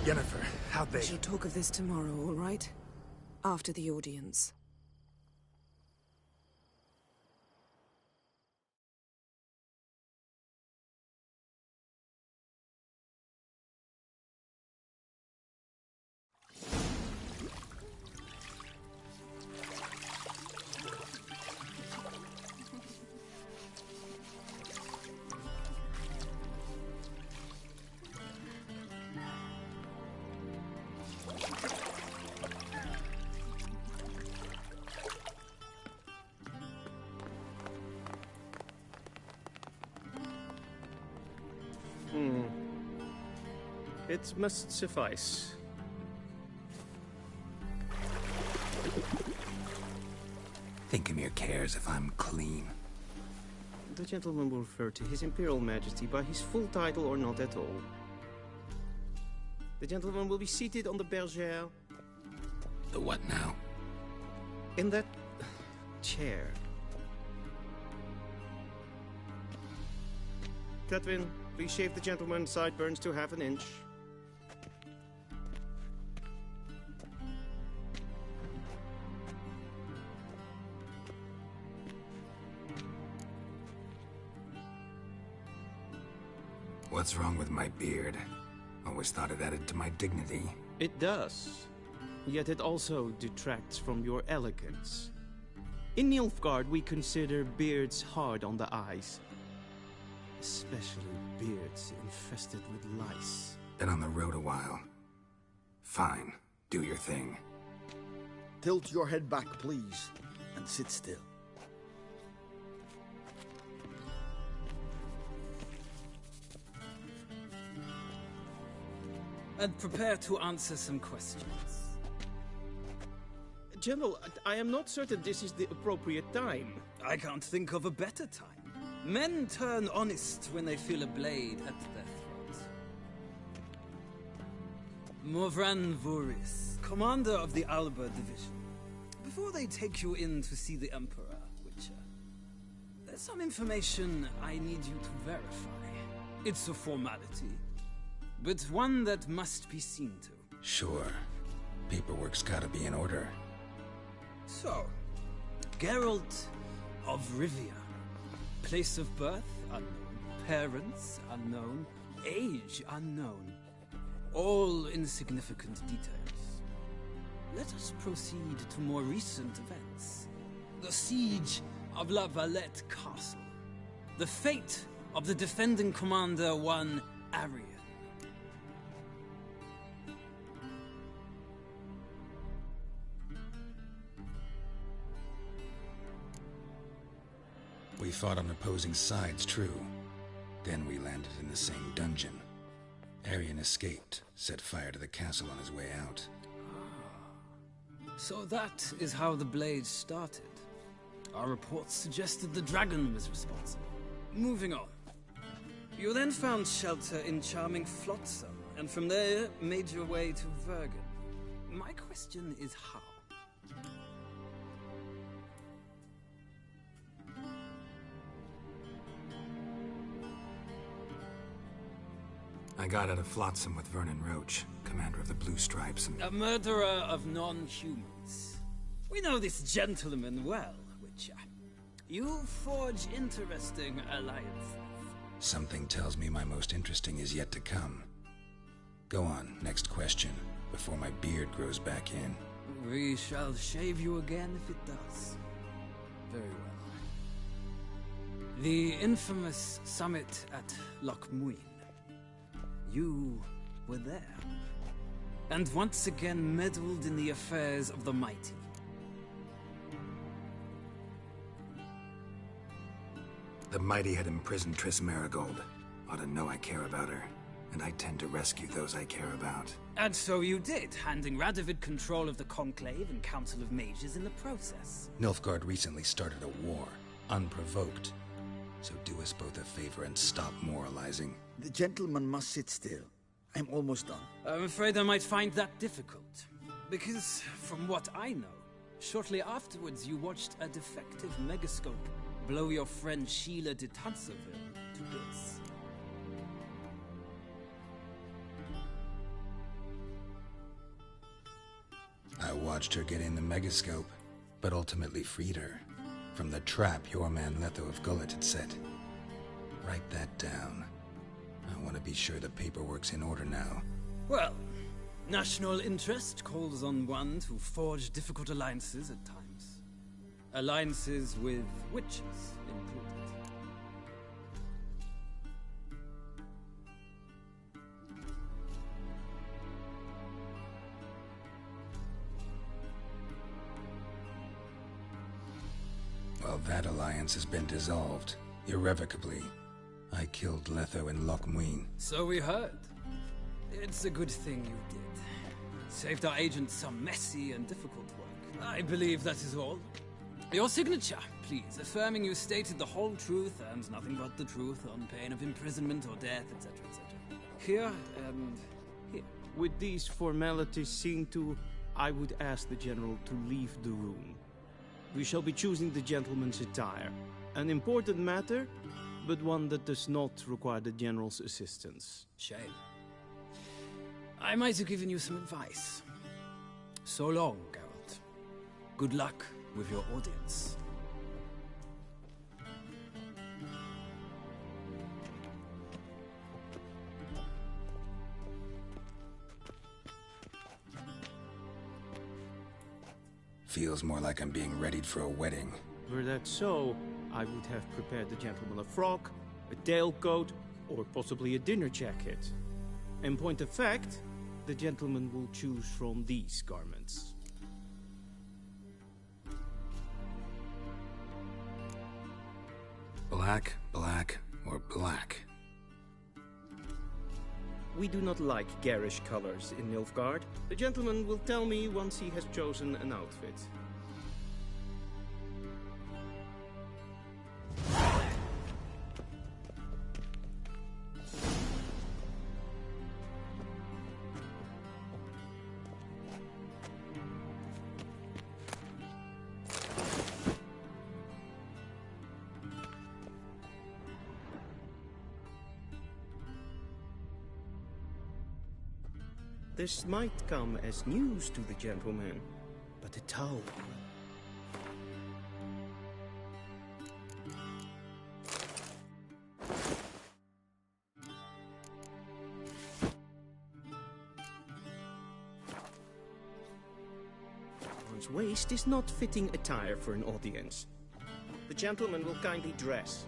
[SPEAKER 3] Yennefer, how'd they...
[SPEAKER 16] We shall talk of this tomorrow, all right? After the audience.
[SPEAKER 9] It must suffice.
[SPEAKER 3] Thinkamir cares if I'm clean.
[SPEAKER 9] The gentleman will refer to His Imperial Majesty by his full title or not at all. The gentleman will be seated on the bergère.
[SPEAKER 3] The what now?
[SPEAKER 9] In that chair. Catwin, please shave the gentleman's sideburns to ½ inch.
[SPEAKER 3] What's wrong with my beard? Always thought it added to my dignity.
[SPEAKER 9] It does. Yet it also detracts from your elegance. In Nilfgaard, we consider beards hard on the eyes. Especially beards infested with lice.
[SPEAKER 3] Been on the road a while. Fine, do your thing.
[SPEAKER 15] Tilt your head back, please, and sit still.
[SPEAKER 2] And prepare to answer some questions.
[SPEAKER 9] General, I am not certain this is the appropriate time.
[SPEAKER 2] I can't think of a better time. Men turn honest when they feel a blade at their throat. Morvran Voris, commander of the Alba Division. Before they take you in to see the Emperor, Witcher, there's some information I need you to verify. It's a formality, but one that must be seen to.
[SPEAKER 3] Sure. Paperwork's gotta be in order.
[SPEAKER 2] So, Geralt of Rivia. Place of birth, unknown. Parents, unknown. Age, unknown. All insignificant details. Let us proceed to more recent events. The siege of La Valette Castle. The fate of the defending commander, one Arian.
[SPEAKER 3] We fought on opposing sides, true. Then we landed in the same dungeon. Arian escaped, set fire to the castle on his way out.
[SPEAKER 2] So that is how the blade started. Our reports suggested the dragon was responsible. Moving on. You then found shelter in charming Flotsam, and from there made your way to Vergen. My question is how?
[SPEAKER 3] I got out of Flotsam with Vernon Roach, commander of the Blue Stripes, and...
[SPEAKER 2] A murderer of non-humans. We know this gentleman well, Witcher. You forge interesting alliances.
[SPEAKER 3] Something tells me my most interesting is yet to come. Go on, next question, before my beard grows back in.
[SPEAKER 2] We shall shave you again if it does. Very well. The infamous summit at ChuckMoon. You were there, and once again meddled in the affairs of the mighty.
[SPEAKER 3] The mighty had imprisoned Triss Marigold. Ought to know I care about her, and I tend to rescue those I care about.
[SPEAKER 2] And so you did, handing Radovid control of the Conclave and Council of Mages in the process.
[SPEAKER 3] Nilfgaard recently started a war, unprovoked. So do us both a favor and stop moralizing.
[SPEAKER 15] The gentleman must sit still. I'm almost done.
[SPEAKER 2] I'm afraid I might find that difficult. Because, from what I know, shortly afterwards you watched a defective megascope blow your friend Sheila de Tanserville to bits.
[SPEAKER 3] I watched her get in the megascope, but ultimately freed her. From the trap your man Letho of Gullet had set. Write that down. I want to be sure the paperwork's in order now.
[SPEAKER 2] Well, national interest calls on one to forge difficult alliances at times. Alliances with witches included.
[SPEAKER 3] Well, that alliance has been dissolved, irrevocably. I killed Letho in ChuckMoon.
[SPEAKER 2] So we heard. It's a good thing you did. Saved our agent some messy and difficult work. I believe that is all. Your signature, please, affirming you stated the whole truth and nothing but the truth on pain of imprisonment or death, etc., etc.
[SPEAKER 9] Here and here. With these formalities seen to, I would ask the General to leave the room. We shall be choosing the gentleman's attire. An important matter,
[SPEAKER 17] but one that does not require the General's assistance.
[SPEAKER 2] Shame. I might have given you some advice. So long, Geralt. Good luck with your audience.
[SPEAKER 3] Feels more like I'm being readied for a wedding.
[SPEAKER 17] Were that so, I would have prepared the gentleman a frock, a tailcoat, or possibly a dinner jacket. In point of fact, the gentleman will choose from these garments.
[SPEAKER 3] Black, black, or black?
[SPEAKER 17] We do not like garish colors in Nilfgaard. The gentleman will tell me once he has chosen an outfit. This might come as news to the gentleman, but a towel. One's waist is not fitting attire for an audience. The gentleman will kindly dress.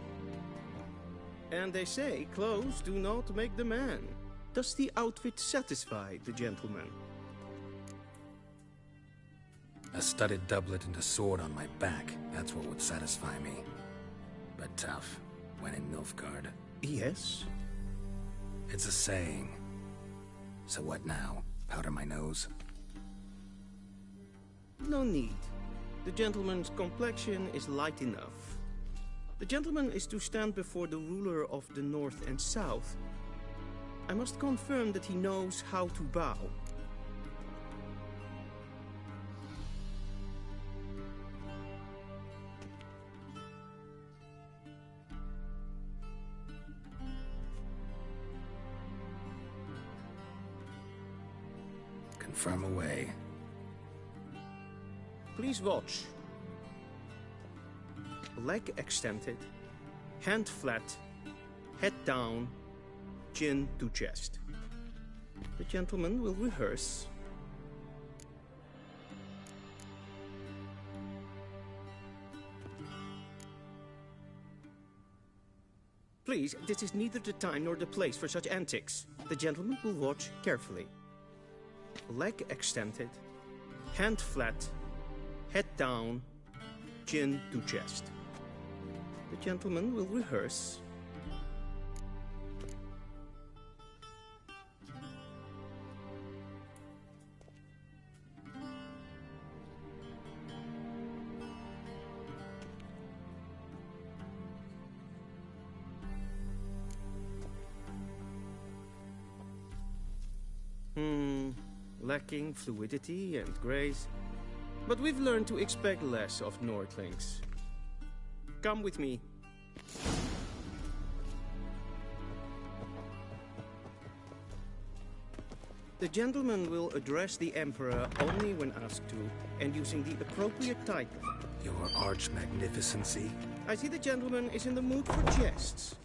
[SPEAKER 17] And they say clothes do not make the man. Does the outfit satisfy the gentleman?
[SPEAKER 3] A studded doublet and a sword on my back, that's what would satisfy me. But tough, when in Nilfgaard.
[SPEAKER 17] Yes?
[SPEAKER 3] It's a saying. So what now? Powder my nose?
[SPEAKER 17] No need. The gentleman's complexion is light enough. The gentleman is to stand before the ruler of the North and South. I must confirm that he knows how to bow.
[SPEAKER 3] Confirm away.
[SPEAKER 17] Please watch. Leg extended, hand flat, head down, chin to chest. The gentleman will rehearse. Please, this is neither the time nor the place for such antics. The gentleman will watch carefully. Leg extended, hand flat, head down, chin to chest. The gentleman will rehearse. Lacking fluidity and grace. But we've learned to expect less of Nordlings. Come with me. The gentleman will address the Emperor only when asked to, and using the appropriate title.
[SPEAKER 3] Your Arch-Magnificency?
[SPEAKER 17] I see the gentleman is in the mood for jests.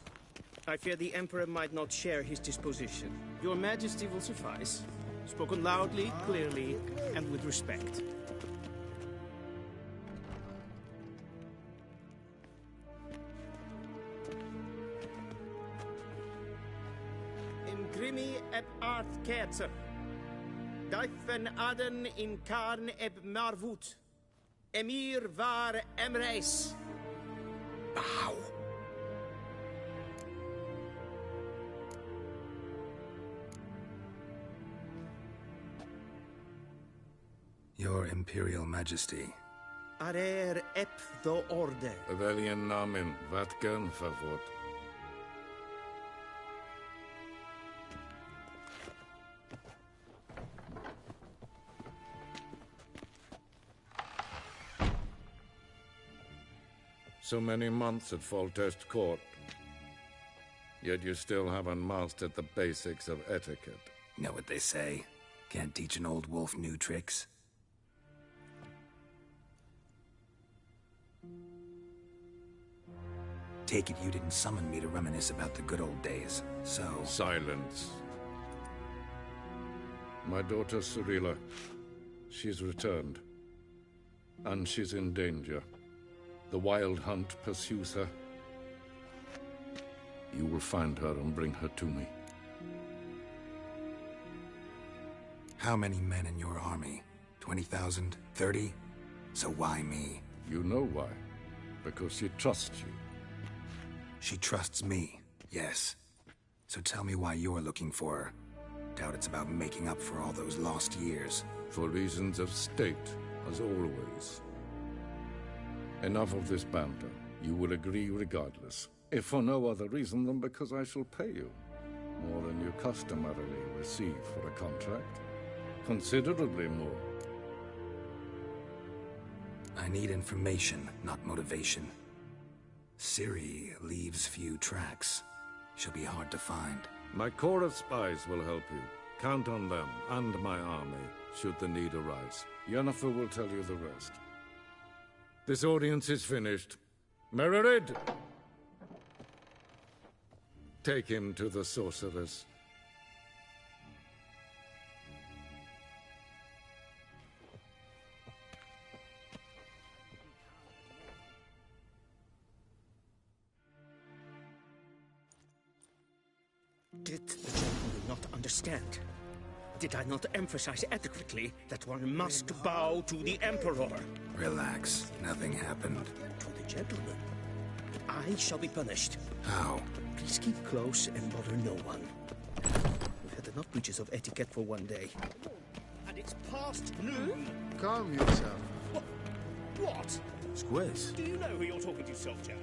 [SPEAKER 17] I fear the Emperor might not share his disposition. Your Majesty will suffice. Spoken loudly, clearly, and with respect. Imgrimi eb art kerzer. Dijfen aden in karn eb marvoet. Emir var emreis.
[SPEAKER 3] Bow. Your Imperial Majesty.
[SPEAKER 17] Arer ep do orde.
[SPEAKER 18] Veljen namen, vatkan favot. So many months at Foltest Court. Yet you still haven't mastered the basics of etiquette.
[SPEAKER 3] You know what they say? Can't teach an old wolf new tricks. Take it you didn't summon me to reminisce about the good old days, so...
[SPEAKER 18] Silence. My daughter Cirilla, she's returned. And she's in danger. The Wild Hunt pursues her. You will find her and bring her to me.
[SPEAKER 3] How many men in your army? 20,000? 30? So why me?
[SPEAKER 18] You know why. Because she trusts you.
[SPEAKER 3] She trusts me, yes. So tell me why you're looking for her. Doubt it's about making up for all those lost years.
[SPEAKER 18] For reasons of state, as always. Enough of this banter. You will agree regardless. If for no other reason than because I shall pay you. More than you customarily receive for a contract. Considerably more.
[SPEAKER 3] I need information, not motivation. Ciri leaves few tracks. She'll be hard to find.
[SPEAKER 18] My corps of spies will help you. Count on them, and my army, should the need arise. Yennefer will tell you the rest. This audience is finished. Mererid! Take him to the sorceress.
[SPEAKER 17] Did the gentleman not understand? Did I not emphasize adequately that one must bow to the Emperor?
[SPEAKER 3] Relax. Nothing happened.
[SPEAKER 17] To the gentleman. I shall be punished.
[SPEAKER 3] How?
[SPEAKER 17] Please keep close and bother no one. We've had enough breaches of etiquette for one day. And it's past noon.
[SPEAKER 5] Calm yourself.
[SPEAKER 17] What?
[SPEAKER 5] Squiz.
[SPEAKER 17] Do you know who you're talking to, soldier?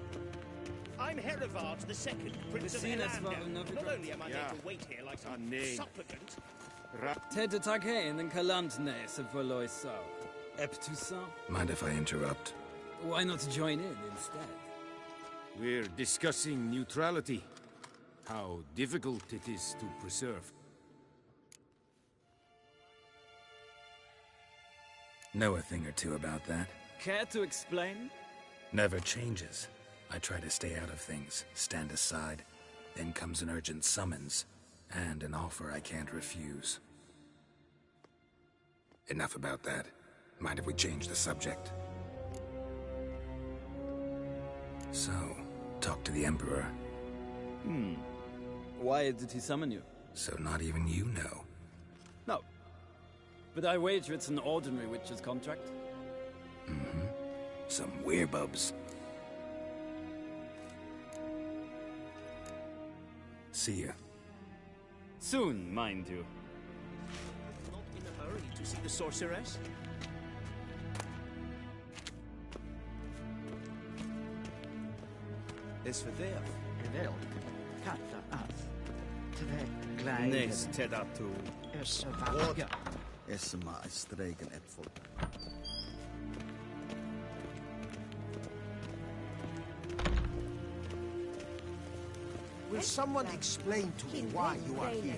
[SPEAKER 17] I'm Herivard the Second, Prince of Elander. Not only am I there to wait here like some supplicant...
[SPEAKER 19] Täte tag heen den Kalantne se verloisa. Eptusa?
[SPEAKER 3] Mind if I interrupt?
[SPEAKER 19] Why not join in instead?
[SPEAKER 9] We're discussing neutrality. How difficult it is to preserve.
[SPEAKER 3] Know a thing or two about that.
[SPEAKER 19] Care to explain?
[SPEAKER 3] Never changes. I try to stay out of things, stand aside. Then comes an urgent summons, and an offer I can't refuse. Enough about that. Mind if we change the subject? So, talk to the Emperor.
[SPEAKER 19] Why did he summon you?
[SPEAKER 3] So not even you know.
[SPEAKER 19] No. But I wager it's an ordinary witcher's contract.
[SPEAKER 3] Mm-hmm. Some werebubs. See ya.
[SPEAKER 19] Soon, mind you.
[SPEAKER 17] Not in a hurry to see the sorceress?
[SPEAKER 20] Is verdeeld. Geweld. Kata af. Twee kleine.
[SPEAKER 17] Nes tedatu.
[SPEAKER 20] Is vaga. Is maar streken apfel.
[SPEAKER 5] Will someone explain to me why you are here?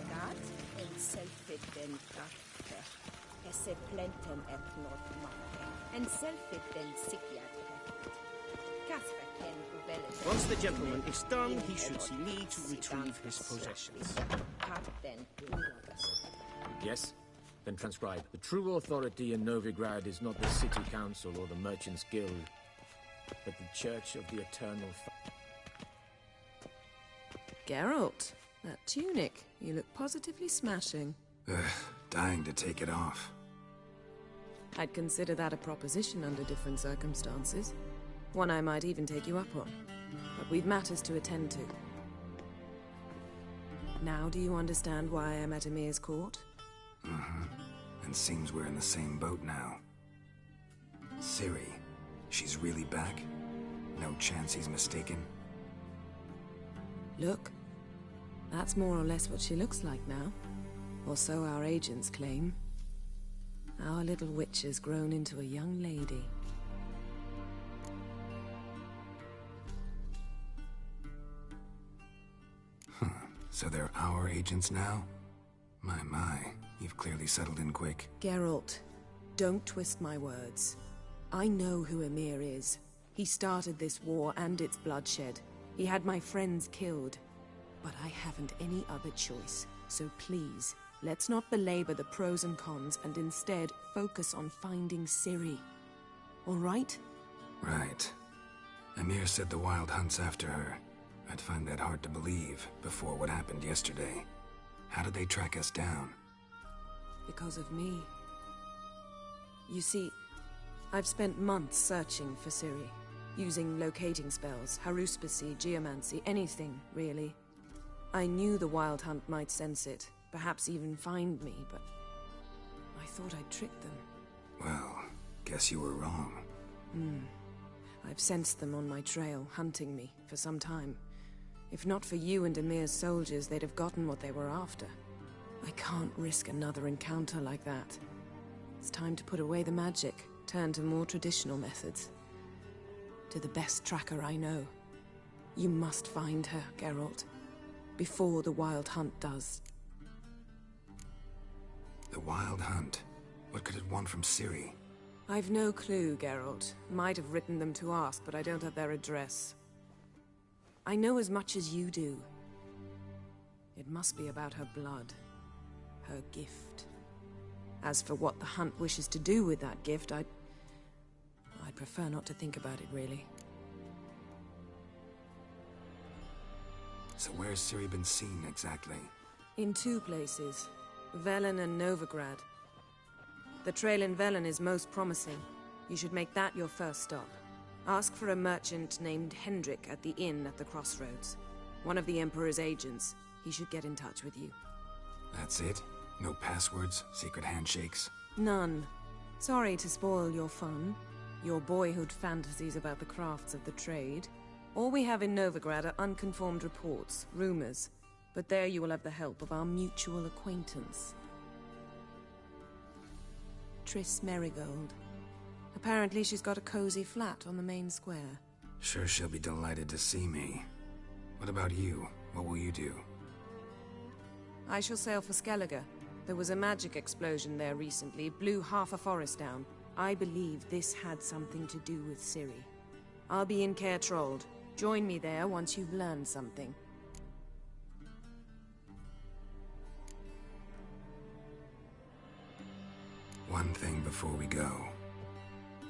[SPEAKER 17] Once the gentleman is done, he should see me to retrieve his possessions.
[SPEAKER 21] Yes? Then transcribe. The true authority in Novigrad is not the city council or the merchants' guild, but the Church of the Eternal
[SPEAKER 16] Geralt, that tunic. You look positively smashing.
[SPEAKER 3] Dying to take it off.
[SPEAKER 16] I'd consider that a proposition under different circumstances. One I might even take you up on. But we've matters to attend to. Now do you understand why I'm at Emir's court?
[SPEAKER 3] Mm-hmm. And seems we're in the same boat now. Ciri, she's really back? No chance he's mistaken?
[SPEAKER 16] Look, that's more or less what she looks like now. Or so our agents claim. Our little witch has grown into a young lady.
[SPEAKER 3] So they're our agents now? My, you've clearly settled in quick.
[SPEAKER 16] Geralt, don't twist my words. I know who Emir is. He started this war and its bloodshed. He had my friends killed. But I haven't any other choice. So please, let's not belabor the pros and cons and instead focus on finding Ciri. All right?
[SPEAKER 3] Right. Emir said the Wild Hunt's after her. I'd find that hard to believe before what happened yesterday. How did they track us down?
[SPEAKER 16] Because of me. You see, I've spent months searching for Ciri, using locating spells, haruspicy, geomancy, anything, really. I knew the Wild Hunt might sense it, perhaps even find me, but I thought I'd tricked them.
[SPEAKER 3] Well, guess you were wrong.
[SPEAKER 16] I've sensed them on my trail, hunting me, for some time. If not for you and Emir's soldiers, they'd have gotten what they were after. I can't risk another encounter like that. It's time to put away the magic, turn to more traditional methods. To the best tracker I know. You must find her, Geralt. Before the Wild Hunt does.
[SPEAKER 3] The Wild Hunt? What could it want from Ciri?
[SPEAKER 16] I've no clue, Geralt. Might have written them to ask, but I don't have their address. I know as much as you do. It must be about her blood. Her gift. As for what the Hunt wishes to do with that gift, I'd prefer not to think about it, really.
[SPEAKER 3] So where's Ciri been seen, exactly?
[SPEAKER 16] In 2 places. Velen and Novigrad. The trail in Velen is most promising. You should make that your first stop. Ask for a merchant named Hendrik at the inn at the crossroads. One of the Emperor's agents. He should get in touch with you.
[SPEAKER 3] That's it? No passwords? Secret handshakes?
[SPEAKER 16] None. Sorry to spoil your fun. Your boyhood fantasies about the crafts of the trade. All we have in Novigrad are unconformed reports, rumors. But there you will have the help of our mutual acquaintance. Triss Merigold. Apparently she's got a cozy flat on the main square.
[SPEAKER 3] Sure she'll be delighted to see me. What about you? What will you do?
[SPEAKER 16] I shall sail for Skellige. There was a magic explosion there recently, blew half a forest down. I believe this had something to do with Ciri. I'll be in Caer Trold. Join me there once you've learned something.
[SPEAKER 3] One thing before we go.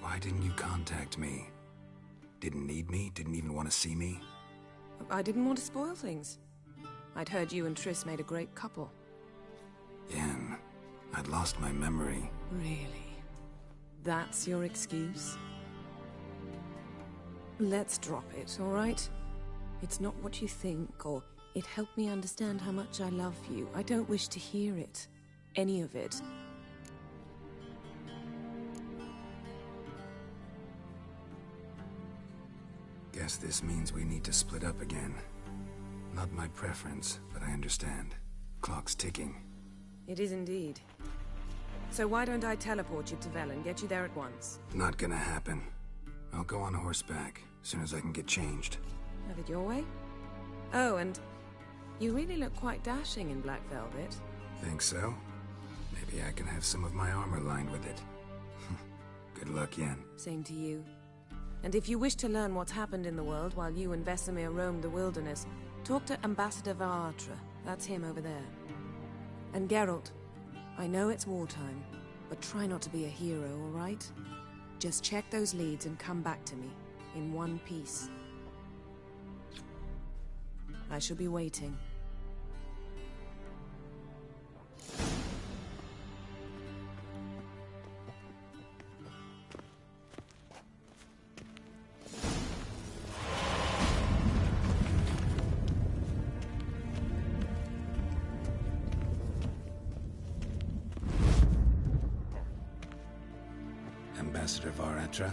[SPEAKER 3] Why didn't you contact me? Didn't need me? Didn't even want to see me?
[SPEAKER 16] I didn't want to spoil things. I'd heard you and Triss made a great couple.
[SPEAKER 3] Yen, I'd lost my memory.
[SPEAKER 16] Really? That's your excuse? Let's drop it, all right? It's not what you think, or it helped me understand how much I love you. I don't wish to hear it. Any of it.
[SPEAKER 3] Guess this means we need to split up again. Not my preference, but I understand. Clock's ticking.
[SPEAKER 16] It is indeed. So why don't I teleport you to Velen, get you there at once?
[SPEAKER 3] Not gonna happen. I'll go on horseback, as soon as I can get changed.
[SPEAKER 16] Have it your way? Oh, and you really look quite dashing in black velvet.
[SPEAKER 3] Think so? Maybe I can have some of my armor lined with it. Good luck, Yen.
[SPEAKER 16] Same to you. And if you wish to learn what's happened in the world while you and Vesemir roamed the wilderness, talk to Ambassador Varatra. That's him over there. And Geralt, I know it's wartime, but try not to be a hero, all right? Just check those leads and come back to me, in one piece. I shall be waiting.
[SPEAKER 3] Ambassador Varatra,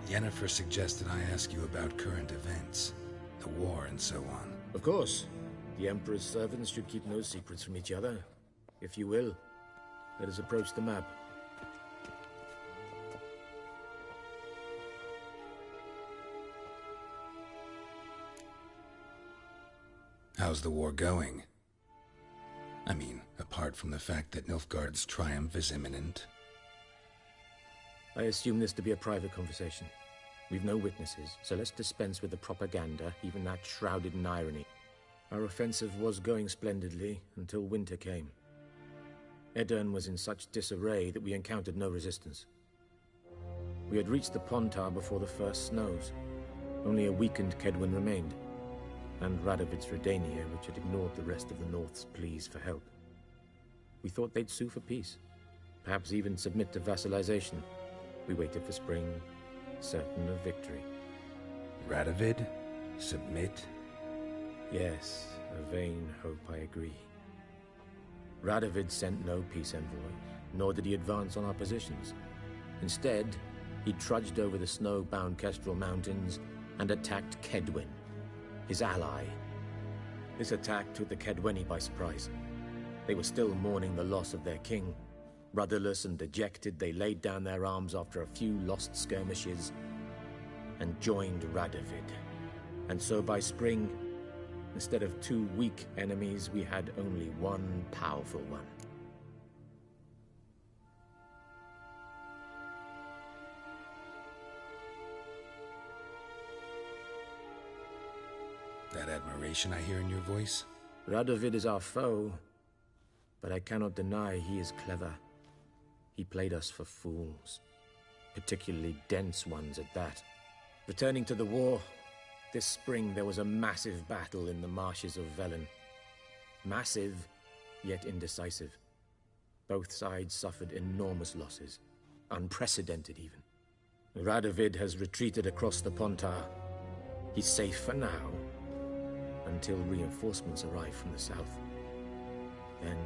[SPEAKER 3] Yennefer suggested I ask you about current events, the war and so on.
[SPEAKER 21] Of course. The Emperor's servants should keep no secrets from each other. If you will, let us approach the map.
[SPEAKER 3] How's the war going? I mean, apart from the fact that Nilfgaard's triumph is imminent.
[SPEAKER 21] I assume this to be a private conversation. We've no witnesses, so let's dispense with the propaganda, even that shrouded in irony. Our offensive was going splendidly until winter came. Edirn was in such disarray that we encountered no resistance. We had reached the Pontar before the first snows. Only a weakened Kedwen remained, and Radovid's Redania, which had ignored the rest of the North's pleas for help. We thought they'd sue for peace, perhaps even submit to vassalization. We waited for spring, certain of victory.
[SPEAKER 3] Radovid? Submit?
[SPEAKER 21] Yes, a vain hope, I agree. Radovid sent no peace envoy, nor did he advance on our positions. Instead, he trudged over the snow-bound Kestrel Mountains and attacked Kedwen, his ally. This attack took the Kedweni by surprise. They were still mourning the loss of their king. Rudderless and dejected, they laid down their arms after a few lost skirmishes and joined Radovid. And so by spring, instead of 2 weak enemies, we had only one powerful one.
[SPEAKER 3] That admiration I hear in your voice?
[SPEAKER 21] Radovid is our foe, but I cannot deny he is clever. He played us for fools, particularly dense ones at that. Returning to the war, this spring there was a massive battle in the marshes of Velen. Massive, yet indecisive. Both sides suffered enormous losses, unprecedented even. Radovid has retreated across the Pontar. He's safe for now, until reinforcements arrive from the south. Then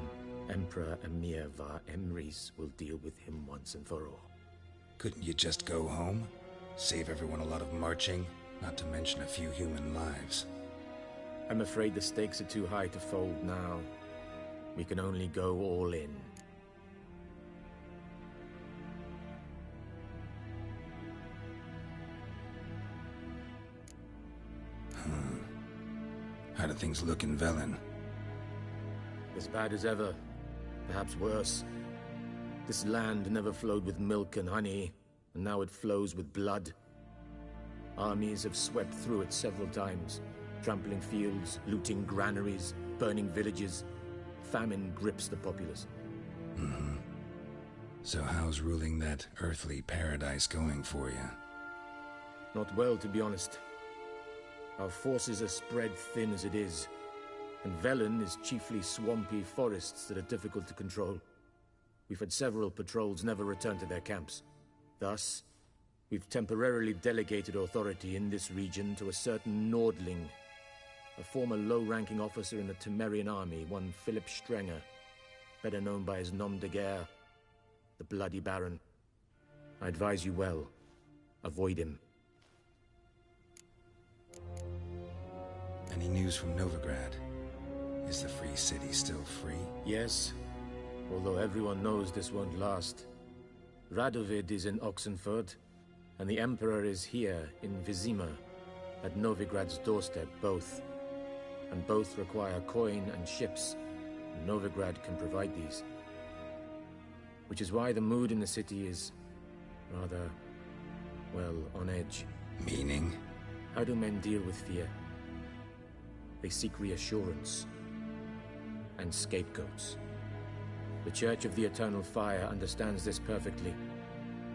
[SPEAKER 21] Emperor Emir var Emrys will deal with him once and for all.
[SPEAKER 3] Couldn't you just go home? Save everyone a lot of marching, not to mention a few human lives.
[SPEAKER 21] I'm afraid the stakes are too high to fold now. We can only go all in.
[SPEAKER 3] How do things look in Velen?
[SPEAKER 21] As bad as ever, perhaps worse. This land never flowed with milk and honey, and now it flows with blood. Armies have swept through it several times, trampling fields, looting granaries, burning villages. Famine grips the populace.
[SPEAKER 3] So how's ruling that earthly paradise going for you?
[SPEAKER 21] Not well, to be honest. Our forces are spread thin as it is, and Velen is chiefly swampy forests that are difficult to control. We've had several patrols never return to their camps. Thus, we've temporarily delegated authority in this region to a certain Nordling, a former low-ranking officer in the Temerian army, one Philip Strenger, better known by his nom de guerre, the Bloody Baron. I advise you well. Avoid him.
[SPEAKER 3] Any news from Novigrad? Is the Free City still free?
[SPEAKER 21] Yes, although everyone knows this won't last. Radovid is in Oxenfurt, and the Emperor is here in Vizima, at Novigrad's doorstep, both. And both require coin and ships. Novigrad can provide these. Which is why the mood in the city is rather, well, on edge.
[SPEAKER 3] Meaning?
[SPEAKER 21] How do men deal with fear? They seek reassurance and scapegoats. The Church of the Eternal Fire understands this perfectly,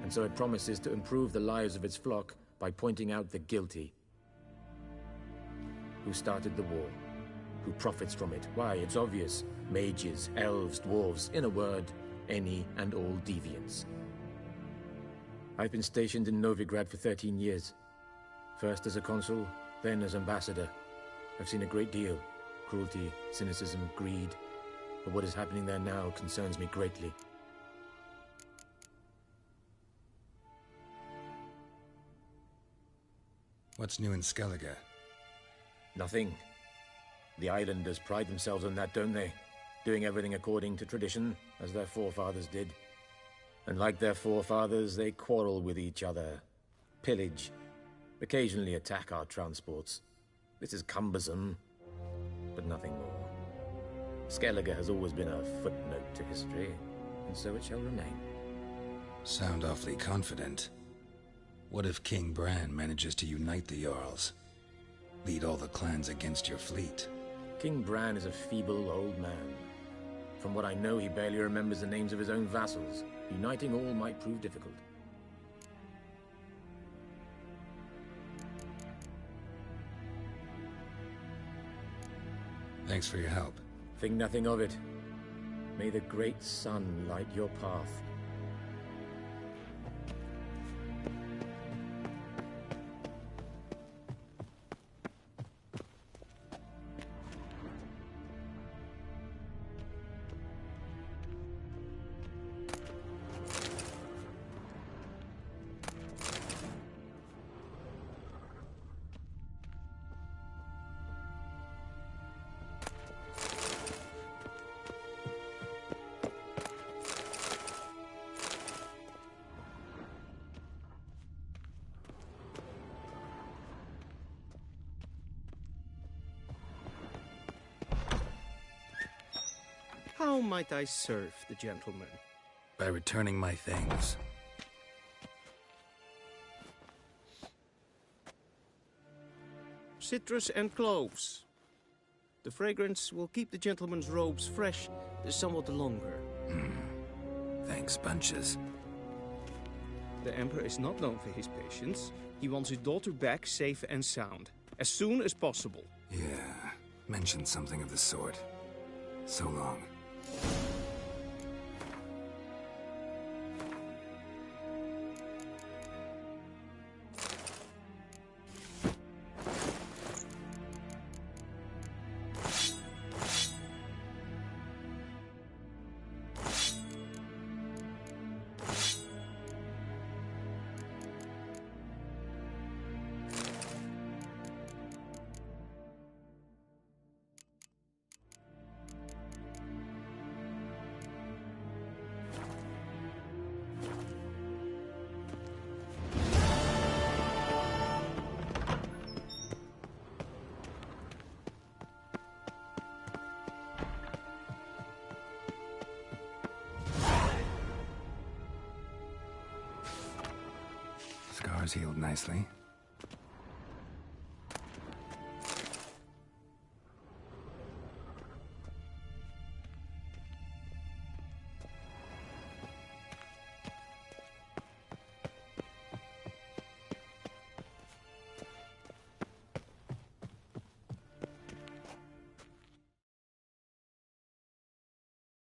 [SPEAKER 21] and so it promises to improve the lives of its flock by pointing out the guilty. Who started the war? Who profits from it? Why, it's obvious. Mages, elves, dwarves, in a word, any and all deviants. I've been stationed in Novigrad for 13 years. First as a consul, then as ambassador. I've seen a great deal. Cruelty, cynicism, greed. But what is happening there now concerns me greatly.
[SPEAKER 3] What's new in Skellige?
[SPEAKER 21] Nothing. The islanders pride themselves on that, don't they? Doing everything according to tradition, as their forefathers did. And like their forefathers, they quarrel with each other, pillage, occasionally attack our transports. This is cumbersome. but nothing more. Skellige has always been a footnote to history, and so it shall remain.
[SPEAKER 3] Sound awfully confident. What if King Bran manages to unite the Jarls? Lead all the clans against your fleet?
[SPEAKER 21] King Bran is a feeble old man. From what I know, he barely remembers the names of his own vassals. Uniting all might prove difficult.
[SPEAKER 3] Thanks for your help.
[SPEAKER 21] Think nothing of it. May the great sun light your path.
[SPEAKER 17] How might I serve the gentleman?
[SPEAKER 3] By returning my things.
[SPEAKER 17] Citrus and cloves. The fragrance will keep the gentleman's robes fresh somewhat longer.
[SPEAKER 3] Thanks, bunches.
[SPEAKER 17] The Emperor is not known for his patience. He wants his daughter back safe and sound, as soon as possible.
[SPEAKER 3] Yeah, mentioned something of the sort. So long. Scars healed nicely.